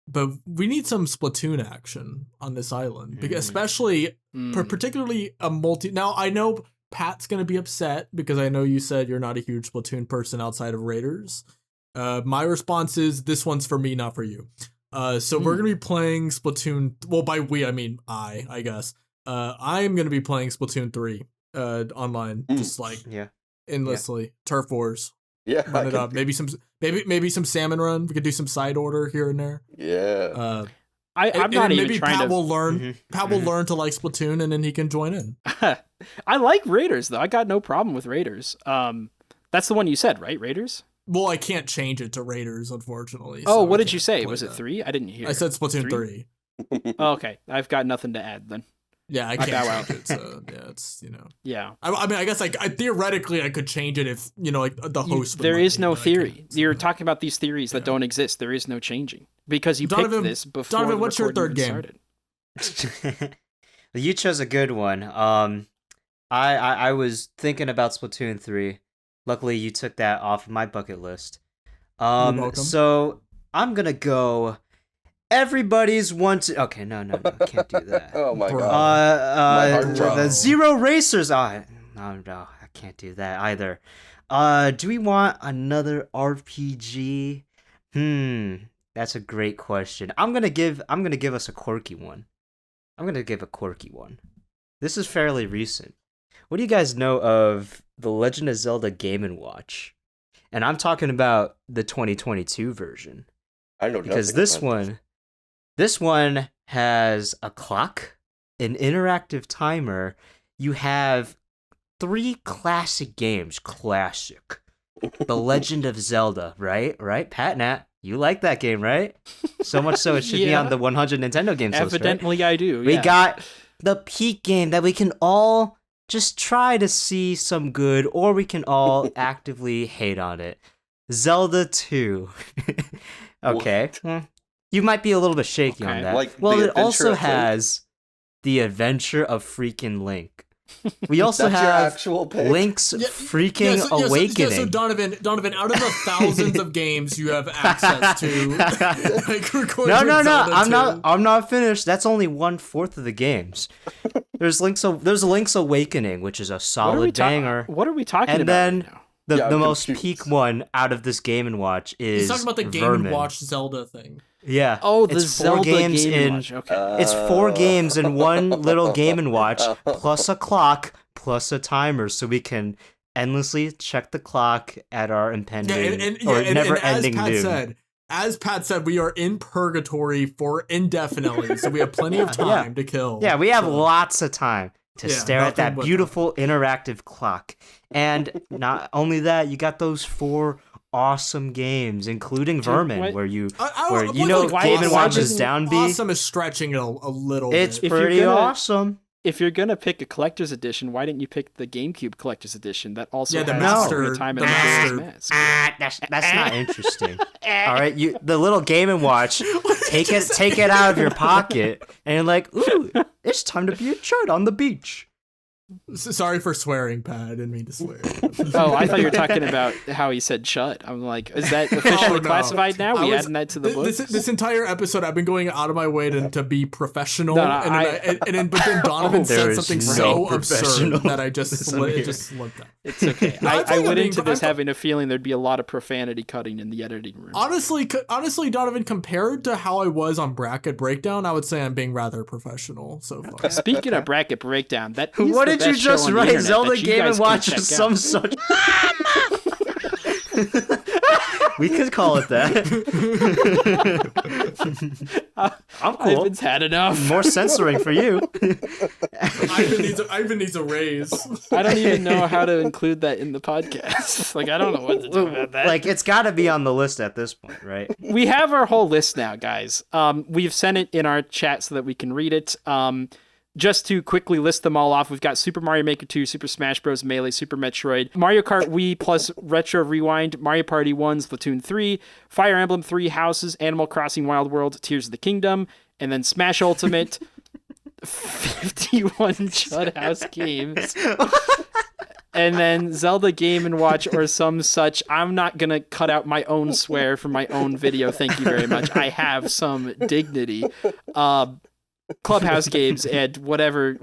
But we need some Splatoon action on this island, especially particularly a multi. Now I know Pat's gonna be upset because I know you said you're not a huge Splatoon person outside of Raiders. My response is this one's for me, not for you. So we're gonna be playing Splatoon. Well, by we I mean I guess. I'm gonna be playing Splatoon 3 online, just like endlessly. Turf Wars. Yeah, Run it up. Maybe some salmon run. We could do some side order here and there. Yeah. I'm not even maybe trying Pat to. will learn. Pat will learn to like Splatoon, and then he can join in. I like Raiders though. I got no problem with Raiders. That's the one you said, right? Raiders. Well, I can't change it to Raiders, unfortunately. Oh, so what I did you can't say? play Was it that. 3? I didn't hear. I said Splatoon 3. Oh, okay, I've got nothing to add then. Yeah, I bow can't out. change it. So yeah, it's Yeah. I mean, I guess like theoretically I could change it if like the host. would There let is me, no but I theory. can't, so. You're talking about these theories that don't exist. There is no changing because you Donovan- picked this before. Donovan, the what's your recording third even started. You chose a good one. I was thinking about Splatoon 3. Luckily, you took that off my bucket list. You're welcome. So I'm gonna go. Everybody's okay, no, I can't do that. Oh my Bro. god. heart The dropped. Zero Racers. No, I can't do that either. Do we want another RPG? That's a great question. I'm gonna give us a quirky one. I'm gonna give a quirky one. This is fairly recent. What do you guys know of The Legend of Zelda Game & Watch? And I'm talking about the 2022 version. I know Because nothing this one has a clock, an interactive timer. You have 3 classic games. Classic. The Legend of Zelda, right? Pat Nat, you like that game, right? So much so it should be on the 100 Nintendo games list, right? Evidently, I do. We Yeah. got the peak game that we can all just try to see some good, or we can all actively hate on it. Zelda 2. Okay. You might be a little bit shaky on Okay. that. Like well, The it also Adventure of Link? has The Adventure of freaking Link. We also That's your have actual pick? Link's freaking so Awakening. So Donovan, out of the thousands of games you have access to, like, recording No. Zelda 2. I'm not finished. That's only 1/4 of the games. There's Link's Awakening, which is a solid banger. What are we talking And about then right now? the I'm most confused. peak one out of this Game & Watch is He's talking about the Game Vermin. & Watch Zelda thing. Yeah. Oh, the it's Zelda Game in. Watch. Okay. It's 4 games in one little Game & Watch, plus a clock, plus a timer, so we can endlessly check the clock at our impending never-ending doom. As Pat said, we are in purgatory for indefinitely, so we have plenty of time to kill. Yeah, we have so. lots of time to stare at that nothing but beautiful interactive clock. And not only that, you got those 4 awesome games, including Vermin, what- where you Why- Game & Watch is down B. Awesome is stretching it a little It's bit. you're pretty gonna- awesome. If you're gonna pick a collector's edition, why didn't you pick the GameCube collector's edition that also Yeah, the has Master- Ocarina of Time the and Master. Majora's Mask? That's not interesting. All right, the little Game & Watch, take it out of your pocket, and you're like, ooh, it's time to be a chud on the beach. Sorry for swearing, Pat. I didn't mean to swear. Oh, I thought you were talking about how he said "chut." I'm like, is that officially no. classified now? I We was- adding that to the book? This entire episode, I've been going out of my way to be professional, No, but then Donovan There said is something no so absurd professional that I just this one here. slipped out. It's okay. No, I I think I'm went being- into this I'm- having a feeling there'd be a lot of profanity cutting in the editing room. Honestly, Donovan, compared to how I was on Bracket Breakdown, I would say I'm being rather professional so far. Speaking of bracket breakdown, that is What the did you best show just on the write? internet Zelda that you Game guys & can Watch check is out. some such. We could call it that. I'm cool. Ivan's had enough. More censoring for you. Ivan needs a raise. I don't even know how to include that in the podcast. Like, I don't know what to do about that. Like, it's got to be on the list at this point, right? We have our whole list now, guys. We've sent it in our chat so that we can read it. Just to quickly list them all off, we've got Super Mario Maker 2, Super Smash Bros. Melee, Super Metroid, Mario Kart Wii plus Retro Rewind, Mario Party 1, Splatoon 3, Fire Emblem 3 Houses, Animal Crossing Wild World, Tears of the Kingdom, and then Smash Ultimate, 51 Chud House games, and then Zelda Game & Watch or some such. I'm not going to cut out my own swear from my own video. Thank you very much. I have some dignity. Clubhouse games and whatever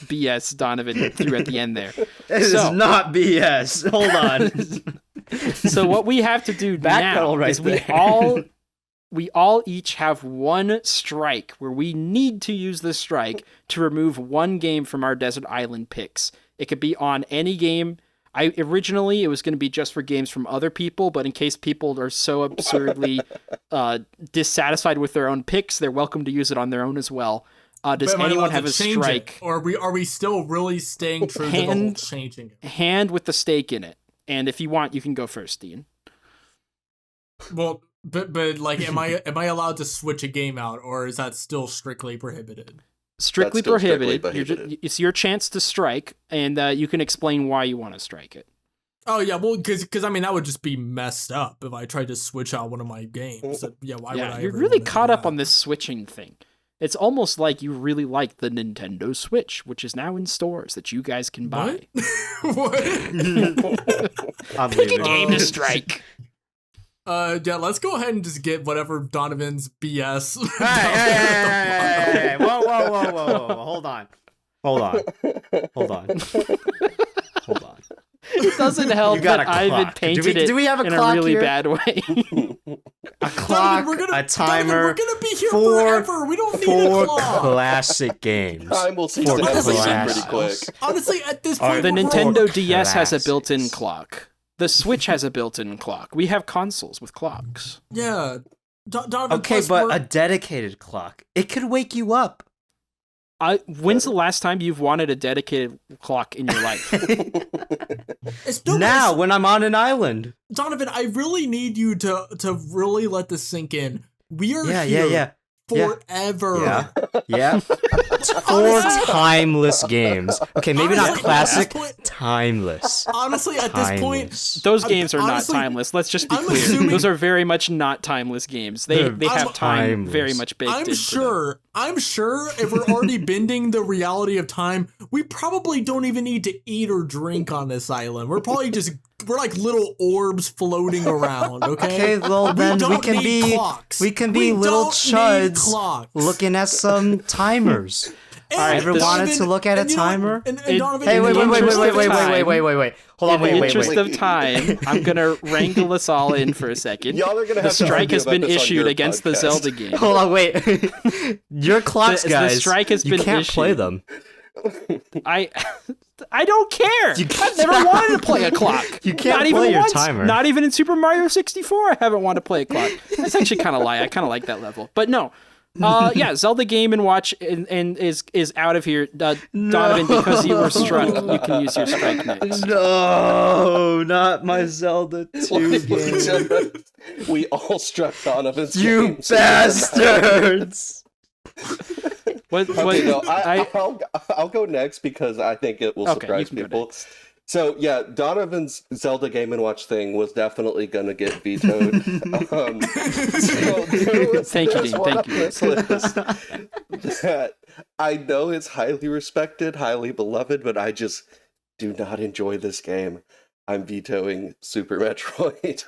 BS Donovan threw at the end there. This is not BS. Hold on. So what we have to do now is we all each have one strike where we need to use the strike to remove one game from our Desert Island picks. It could be on any game. Originally, it was going to be just for games from other people, but in case people are so absurdly dissatisfied with their own picks, they're welcome to use it on their own as well. Does anyone have a strike? Or are we still really staying true to the whole changing it? Hand with the stake in it. And if you want, you can go first, Dean. Well, but like, am I allowed to switch a game out, or is that still strictly prohibited? Strictly prohibited. It's your chance to strike, and you can explain why you want to strike it. Oh yeah, well, because I mean that would just be messed up if I tried to switch out one of my games. So, yeah, why would I? You're really caught up on this switching thing. It's almost like you really like the Nintendo Switch, which is now in stores that you guys can buy. What? Pick a game to strike. Yeah, let's go ahead and just get whatever Donovan's BS. Hey, whoa. Hold on. It doesn't help that Ivan painted it in a really bad way. A clock, a timer. Donovan, we're gonna be here forever. We don't need a clock. Classic games. Time will seem to happen pretty quick. Honestly, at this point, the Nintendo DS has a built-in clock. The Switch has a built-in clock. We have consoles with clocks. Yeah. Donovan, okay, but a dedicated clock. It could wake you up. When's the last time you've wanted a dedicated clock in your life? When I'm on an island. Donovan, I really need you to really let this sink in. We are here forever. Yeah. For timeless games. Okay, maybe not classic, timeless. Honestly, at this point, those games are not timeless. Let's just be clear. Those are very much not timeless games. They have time very much baked into them. I'm sure if we're already bending the reality of time, we probably don't even need to eat or drink on this island. We're like little orbs floating around, okay? Okay, well then we can be little chuds looking at some timers. Ever wanted to look at a timer? Hey, wait. Hold on, in the interest of time, I'm gonna wrangle us all in for a second. Y'all are gonna have the strike has been issued against the Zelda game. Hold on, wait. Your clocks, guys. The strike has been issued. You can't play them. I don't care. I've never wanted to play a clock. You can't play your timer. Not even in Super Mario 64. I haven't wanted to play a clock. That's actually kind of lie. I kind of like that level, but no. Zelda Game & Watch and is out of here. Donovan, because you were struck, you can use your strike next. No, not my Zelda 2 game. We all struck Donovan's You bastards! I'll go next because I think it will surprise people. So yeah, Donovan's Zelda Game & Watch thing was definitely going to get vetoed. Thank you, Dean. Thank you. That I know it's highly respected, highly beloved, but I just do not enjoy this game. I'm vetoing Super Metroid.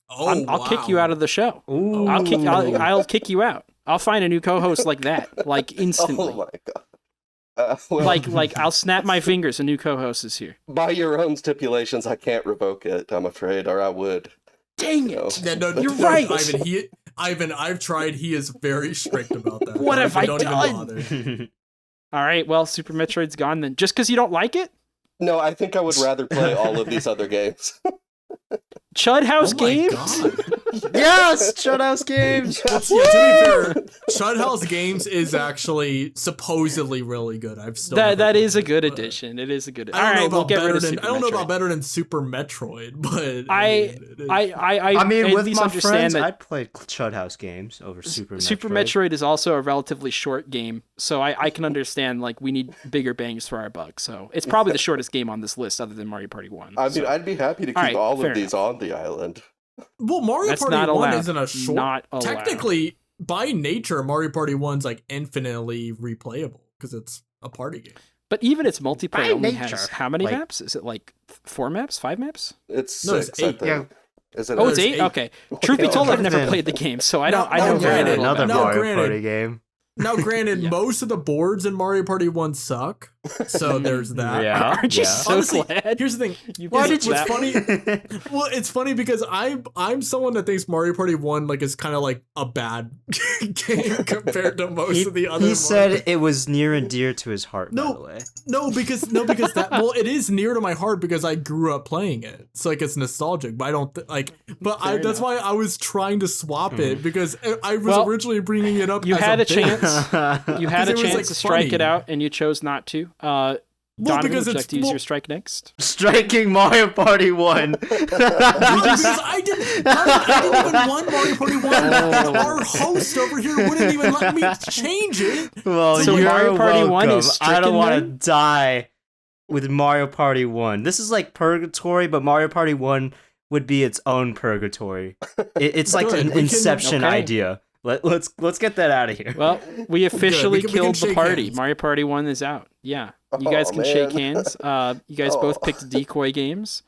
I'll kick you out of the show. I'll kick you out. I'll find a new co-host like that, like instantly. Oh my god. Like I'll snap my fingers. A new co-host is here. By your own stipulations, I can't revoke it. I'm afraid, or I would. Dang it! You're right, Ivan. I've tried. He is very strict about that. What have I done? Even All right. Well, Super Metroid's gone then. Just because you don't like it? No, I think I would rather play all of these other games. Chud House game? Yes, Chud House Games. Yeah, to be fair, Chud House Games is actually supposedly really good. I've still that is a good addition. It is a good. I don't know we'll get rid of I Super don't know Metroid. about better than Super Metroid, but I mean, at with least my understand friends, that I'd play Chud House Games over Super Metroid. Super Metroid is also a relatively short game, so I can understand like we need bigger bangs for our buck. So it's probably the shortest game on this list, other than Mario Party 1. I mean, I'd be happy to keep all of these on the island. well, Mario That's Party not 1 allowed. isn't a short. Not allowed. Technically, by nature, Mario Party 1's like infinitely replayable because it's a party game. But even its multiplayer By only nature, has how many like- maps? Is it like 4 maps, 5 maps? It's No, it's 6, I 8. think. Yeah. Is it Oh, it's There's 8? eight. Okay. Truth be told, I've never Then- played the game, so I No, don't. I know no, very granted, little Another about no, Mario granted. Party game. Now, granted, Yeah. most of the boards in Mario Party 1 suck, so there's that. Yeah. Aren't you so Honestly, glad? here's the thing. You Why picked did you? that funny? Well, it's funny because I'm someone that thinks Mario Party 1 like is kind of like a bad game compared to most of the other. He said it was near and dear to his heart. No. By the way. no because that well it is near to my heart because I grew up playing it. It's like it's nostalgic, but I don't but Fair that's enough. why I was trying to swap it because I was Well, originally bringing it up. you as had a bit. chance. You had a Because it was, chance like, to strike funny. it out, and you chose not to. Donovan, because would you it's- like to use well- your strike next? Striking Mario Party 1. No, because I didn't even want Mario Party 1. Our host over here wouldn't even let me change it. Well, So you're Mario Party 1 welcome. is I don't stricken want to then? die with Mario Party 1. This is like purgatory, but Mario Party 1 would be its own purgatory. It's like Good, an we can- Inception okay. idea. Let's get that out of here. Well, we officially we can killed the shake party. hands. Mario Party 1 is out. Yeah. You guys Oh, can shake man. hands. You guys both picked decoy games.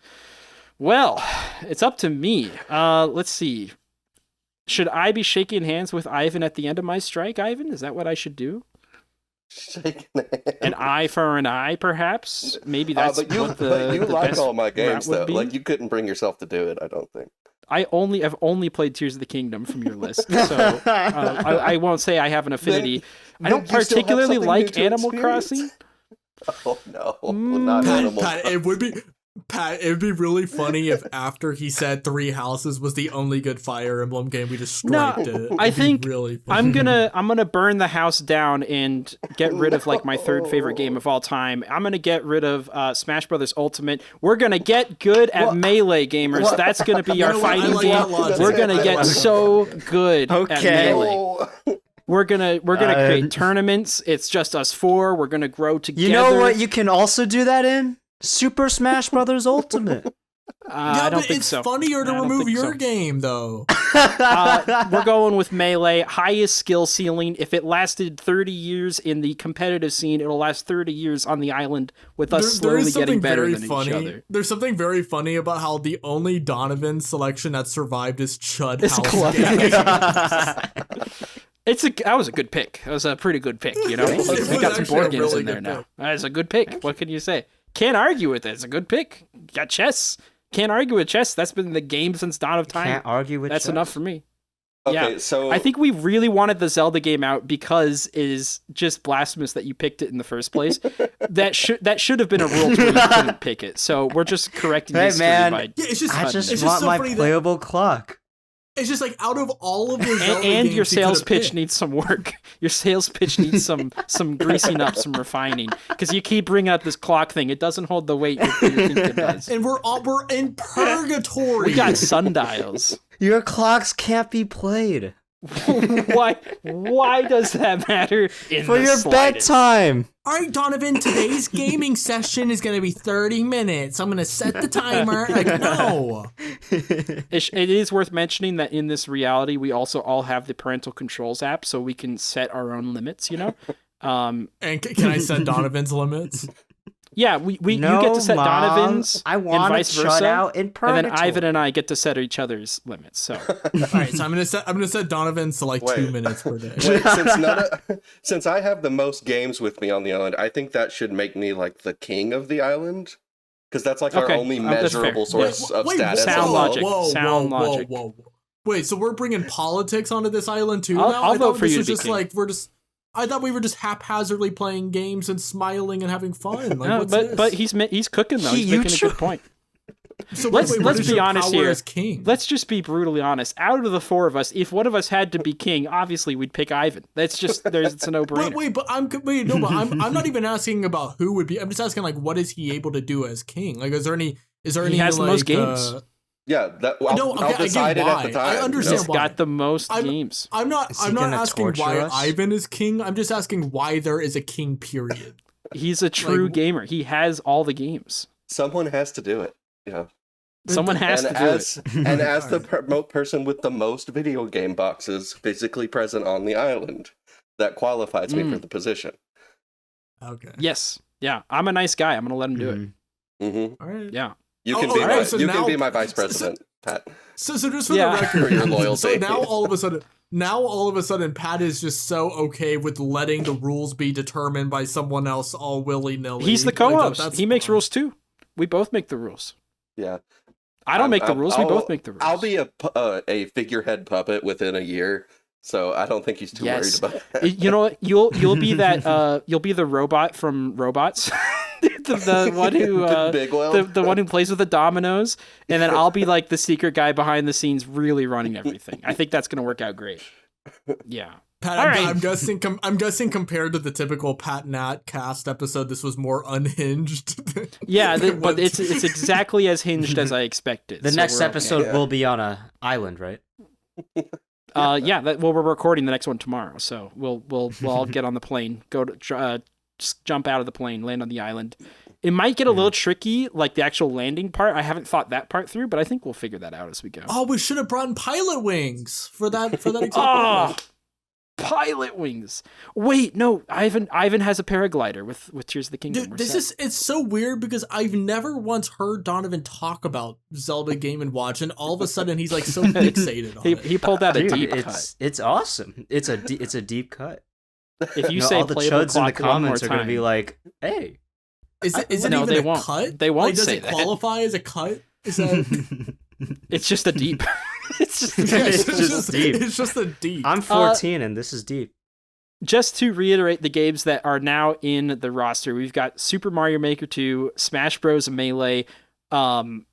Well, it's up to me. Let's see. Should I be shaking hands with Ivan at the end of my strike, Ivan? Is that what I should do? Shaking An eye for an eye, perhaps? Maybe that's but you, what the, you the like best all my route games would though. be. Like you couldn't bring yourself to do it. I don't think. I've only played Tears of the Kingdom from your list, so I won't say I have an affinity. I don't Then you still have particularly something like new to Animal experience. Crossing. Oh no, not Animal. Pat, it would be really funny if after he said 3 Houses was the only good Fire Emblem game, we just striped it. It'd I be think really funny. I'm gonna burn the house down and get rid of like my third favorite game of all time. I'm gonna get rid of Smash Brothers Ultimate. We're gonna get good at Melee, gamers. That's gonna be our know what? I fighting like game. that logic. We're gonna I get like that. so good at Okay. Melee. Oh. We're gonna create tournaments. It's just us 4. We're gonna grow together. You know what you can also do that in? Super Smash Brothers Ultimate. I don't but think it's so. funnier to I don't remove think your so. game, though. We're going with Melee, highest skill ceiling. If it lasted 30 years in the competitive scene, it'll last 30 years on the island with us slowly is getting something better very than funny. each other. There's something very funny about how the only Donovan selection that survived is Chud It's a House club. game. That was a good pick. That was a pretty good pick, you know? It was We got some actually a board games really in there good now. pick. That's a good pick. What can you say? Can't argue with it. It's a good pick. Got chess. Can't argue with chess. That's been the game since dawn of time. Can't argue with That's chess. enough for me. Okay, Yeah. so I think we really wanted the Zelda game out because it is just blasphemous that you picked it in the first place. that should have been a rule where you couldn't pick it. So we're just correcting Hey, history man. by Yeah, it's just I it's just just want so my funny that playable clock. it's just like out of all of the Zelda and games your you sales could've pitch picked, needs some work. Your sales pitch needs some greasing up, some refining, because you keep bringing up this clock thing. It doesn't hold the weight you think it does. and we're in purgatory. We got sundials. Your clocks can't be played. Why does that matter in For the your slightest? bedtime. All right, Donovan, today's gaming session is going to be 30 minutes. I'm going to set the timer. Like, no. It is worth mentioning that in this reality, we also all have the parental controls app, so we can set our own limits, you know? And can I set Donovan's limits? Yeah, we No, you get to set Mom, Donovan's I and want vice to versa, shut out in and purgatory. then Ivan and I get to set each other's limits. So All right, so I'm going to set Donovan's to like 2 Wait. minutes per day. wait, since I have the most games with me on the island, I think that should make me like the king of the island, because that's like our Okay, only that's fair. measurable source of Wait, status. Sound as well. logic. Sound logic. Whoa. Wait, so we're bringing politics onto this island too I'll- now? I'll I vote thought for this you was to be just king. like I thought we were just haphazardly playing games and smiling and having fun. Like, no, what's but this? he's cooking though. You He's making a tr- good point. So let's what is be your honest power here. as king? Let's just be brutally honest. Out of the four of us, if one of us had to be king, obviously we'd pick Ivan. It's a no-brainer. But I'm not even asking about who would be. I'm just asking like, what is he able to do as king? Like, is there any? He has the most games. Yeah, I'll decide it at the time. I understand He's why. got the most games. I'm not asking why us? Ivan is king. I'm just asking why there is a king. Period. He's a true gamer. He has all the games. Someone has to do it. Yeah. Someone has to do it. And as the person with the most video game boxes physically present on the island, that qualifies me for the position. Okay. Yes. Yeah. I'm a nice guy. I'm going to let him do it. Mm-hmm. All right. Yeah. You can be my vice president, Pat. So just for the record, For your loyalty. So now all of a sudden, Pat is just so okay with letting the rules be determined by someone else all willy nilly. He's the co-host. That's he makes fine. rules too. We both make the rules. Yeah. I don't make the rules. We both make the rules. I'll be a figurehead puppet within a year, so I don't think he's too worried about that. You know what? You'll be that. You'll be the robot from Robots. the one who the one who plays with the dominoes, and then I'll be like the secret guy behind the scenes, really running everything. I think that's gonna work out great. Yeah. Pat, I'm guessing. I'm guessing compared to the typical Pat Nat Cast episode, this was more unhinged. Yeah, but it's exactly as hinged as I expected. The next episode will be on a island, right? We're recording the next one tomorrow, so we'll all get on the plane, go to just jump out of the plane, land on the island. It might get a little tricky, like the actual landing part. I haven't thought that part through, but I think we'll figure that out as we go. Oh, we should have brought in pilot wings for that exact pilot wings. Wait, no, Ivan has a paraglider with Tears of the Kingdom. Dude, it's so weird because I've never once heard Donovan talk about Zelda Game & Watch, and all of a sudden he's like so fixated on it. He pulled out a deep cut. It's awesome. It's a deep cut. If you say all the chuds in the comments are going to be like, "Hey, is it even a cut? They won't does say it qualify as a cut? Is that? It's just a deep. it's just deep. It's just a deep. I'm 14 and this is deep." Just to reiterate the games that are now in the roster, we've got Super Mario Maker 2, Smash Bros. Melee, Mario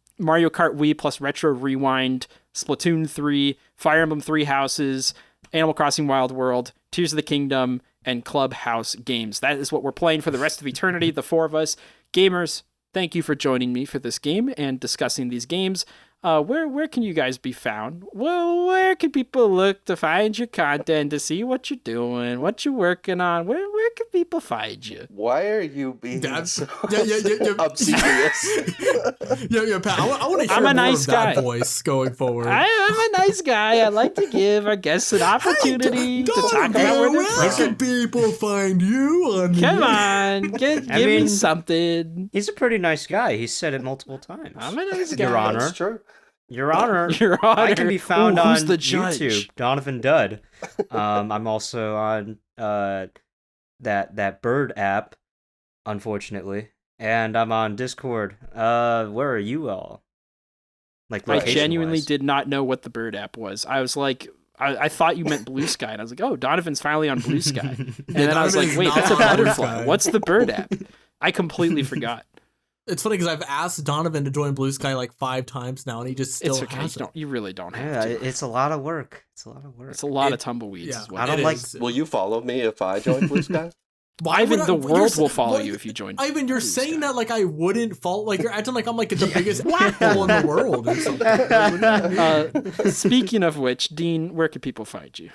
Kart Wii plus Retro Rewind, Splatoon 3, Fire Emblem 3 Houses, Animal Crossing Wild World, Tears of the Kingdom, and Clubhouse Games. That is what we're playing for the rest of eternity, the four of us. Gamers, thank you for joining me for this game and discussing these games. Where can you guys be found? Well, where can people look to find your content, to see what you're doing, what you're working on? Where can people find you? Why are you being so obsequious? Yeah, Pat, I want to hear I'm a nice more of that guy. voice going forward. I'm a nice guy. I like to give our guests an opportunity to talk about where they're Where from. can people find you on Come on, give me something. He's a pretty nice guy. He's said it multiple times. I'm a nice guy. Your Honor. That's true. Your Honor. Your Honor. I can be found on the judge? YouTube, Donovan Dud. I'm also on that bird app, unfortunately, and I'm on Discord. Where are you all? Like, I genuinely did not know what the bird app was. I was like, I thought you meant Blue Sky, and I was like, oh, Donovan's finally on Blue Sky. And then I was like, wait, that's a butterfly. What's the bird app? I completely forgot. It's funny because I've asked Donovan to join Blue Sky like 5 times now, and he just still hasn't. You really don't have Yeah, to. it's a lot of work. It's a lot of tumbleweeds. Yeah, Is what I don't it like. is. Will you follow me if I join Blue Sky? Ivan, the world will follow you if you join. Ivan, you're Blue saying Sky. that like I wouldn't follow. Like you're acting like I'm like the biggest asshole in the world or something. Speaking of which, Dean, where can people find you?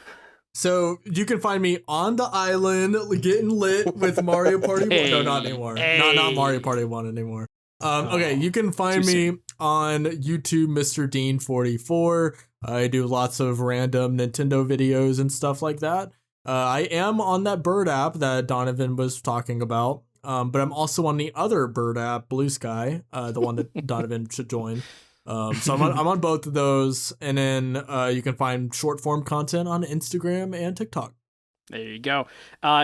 So you can find me on the island getting lit with Mario Party 1. No, not anymore. Not Mario Party 1 anymore. Okay, you can find me on YouTube, Mr. Dean44. I do lots of random Nintendo videos and stuff like that. I am on that bird app that Donovan was talking about, but I'm also on the other bird app, Blue Sky, the one that Donovan should join. So I'm on both of those, and then you can find short form content on Instagram and TikTok. There you go.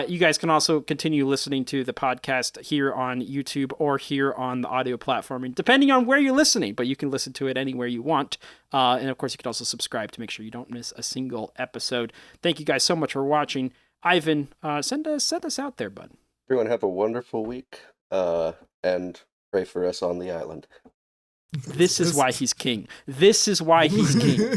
You guys can also continue listening to the podcast here on YouTube or here on the audio platform, depending on where you're listening, but you can listen to it anywhere you want. And of course, you can also subscribe to make sure you don't miss a single episode. Thank you guys so much for watching. Ivan, send us out there, bud. Everyone have a wonderful week, and pray for us on the island. This is why he's king. This is why he's king.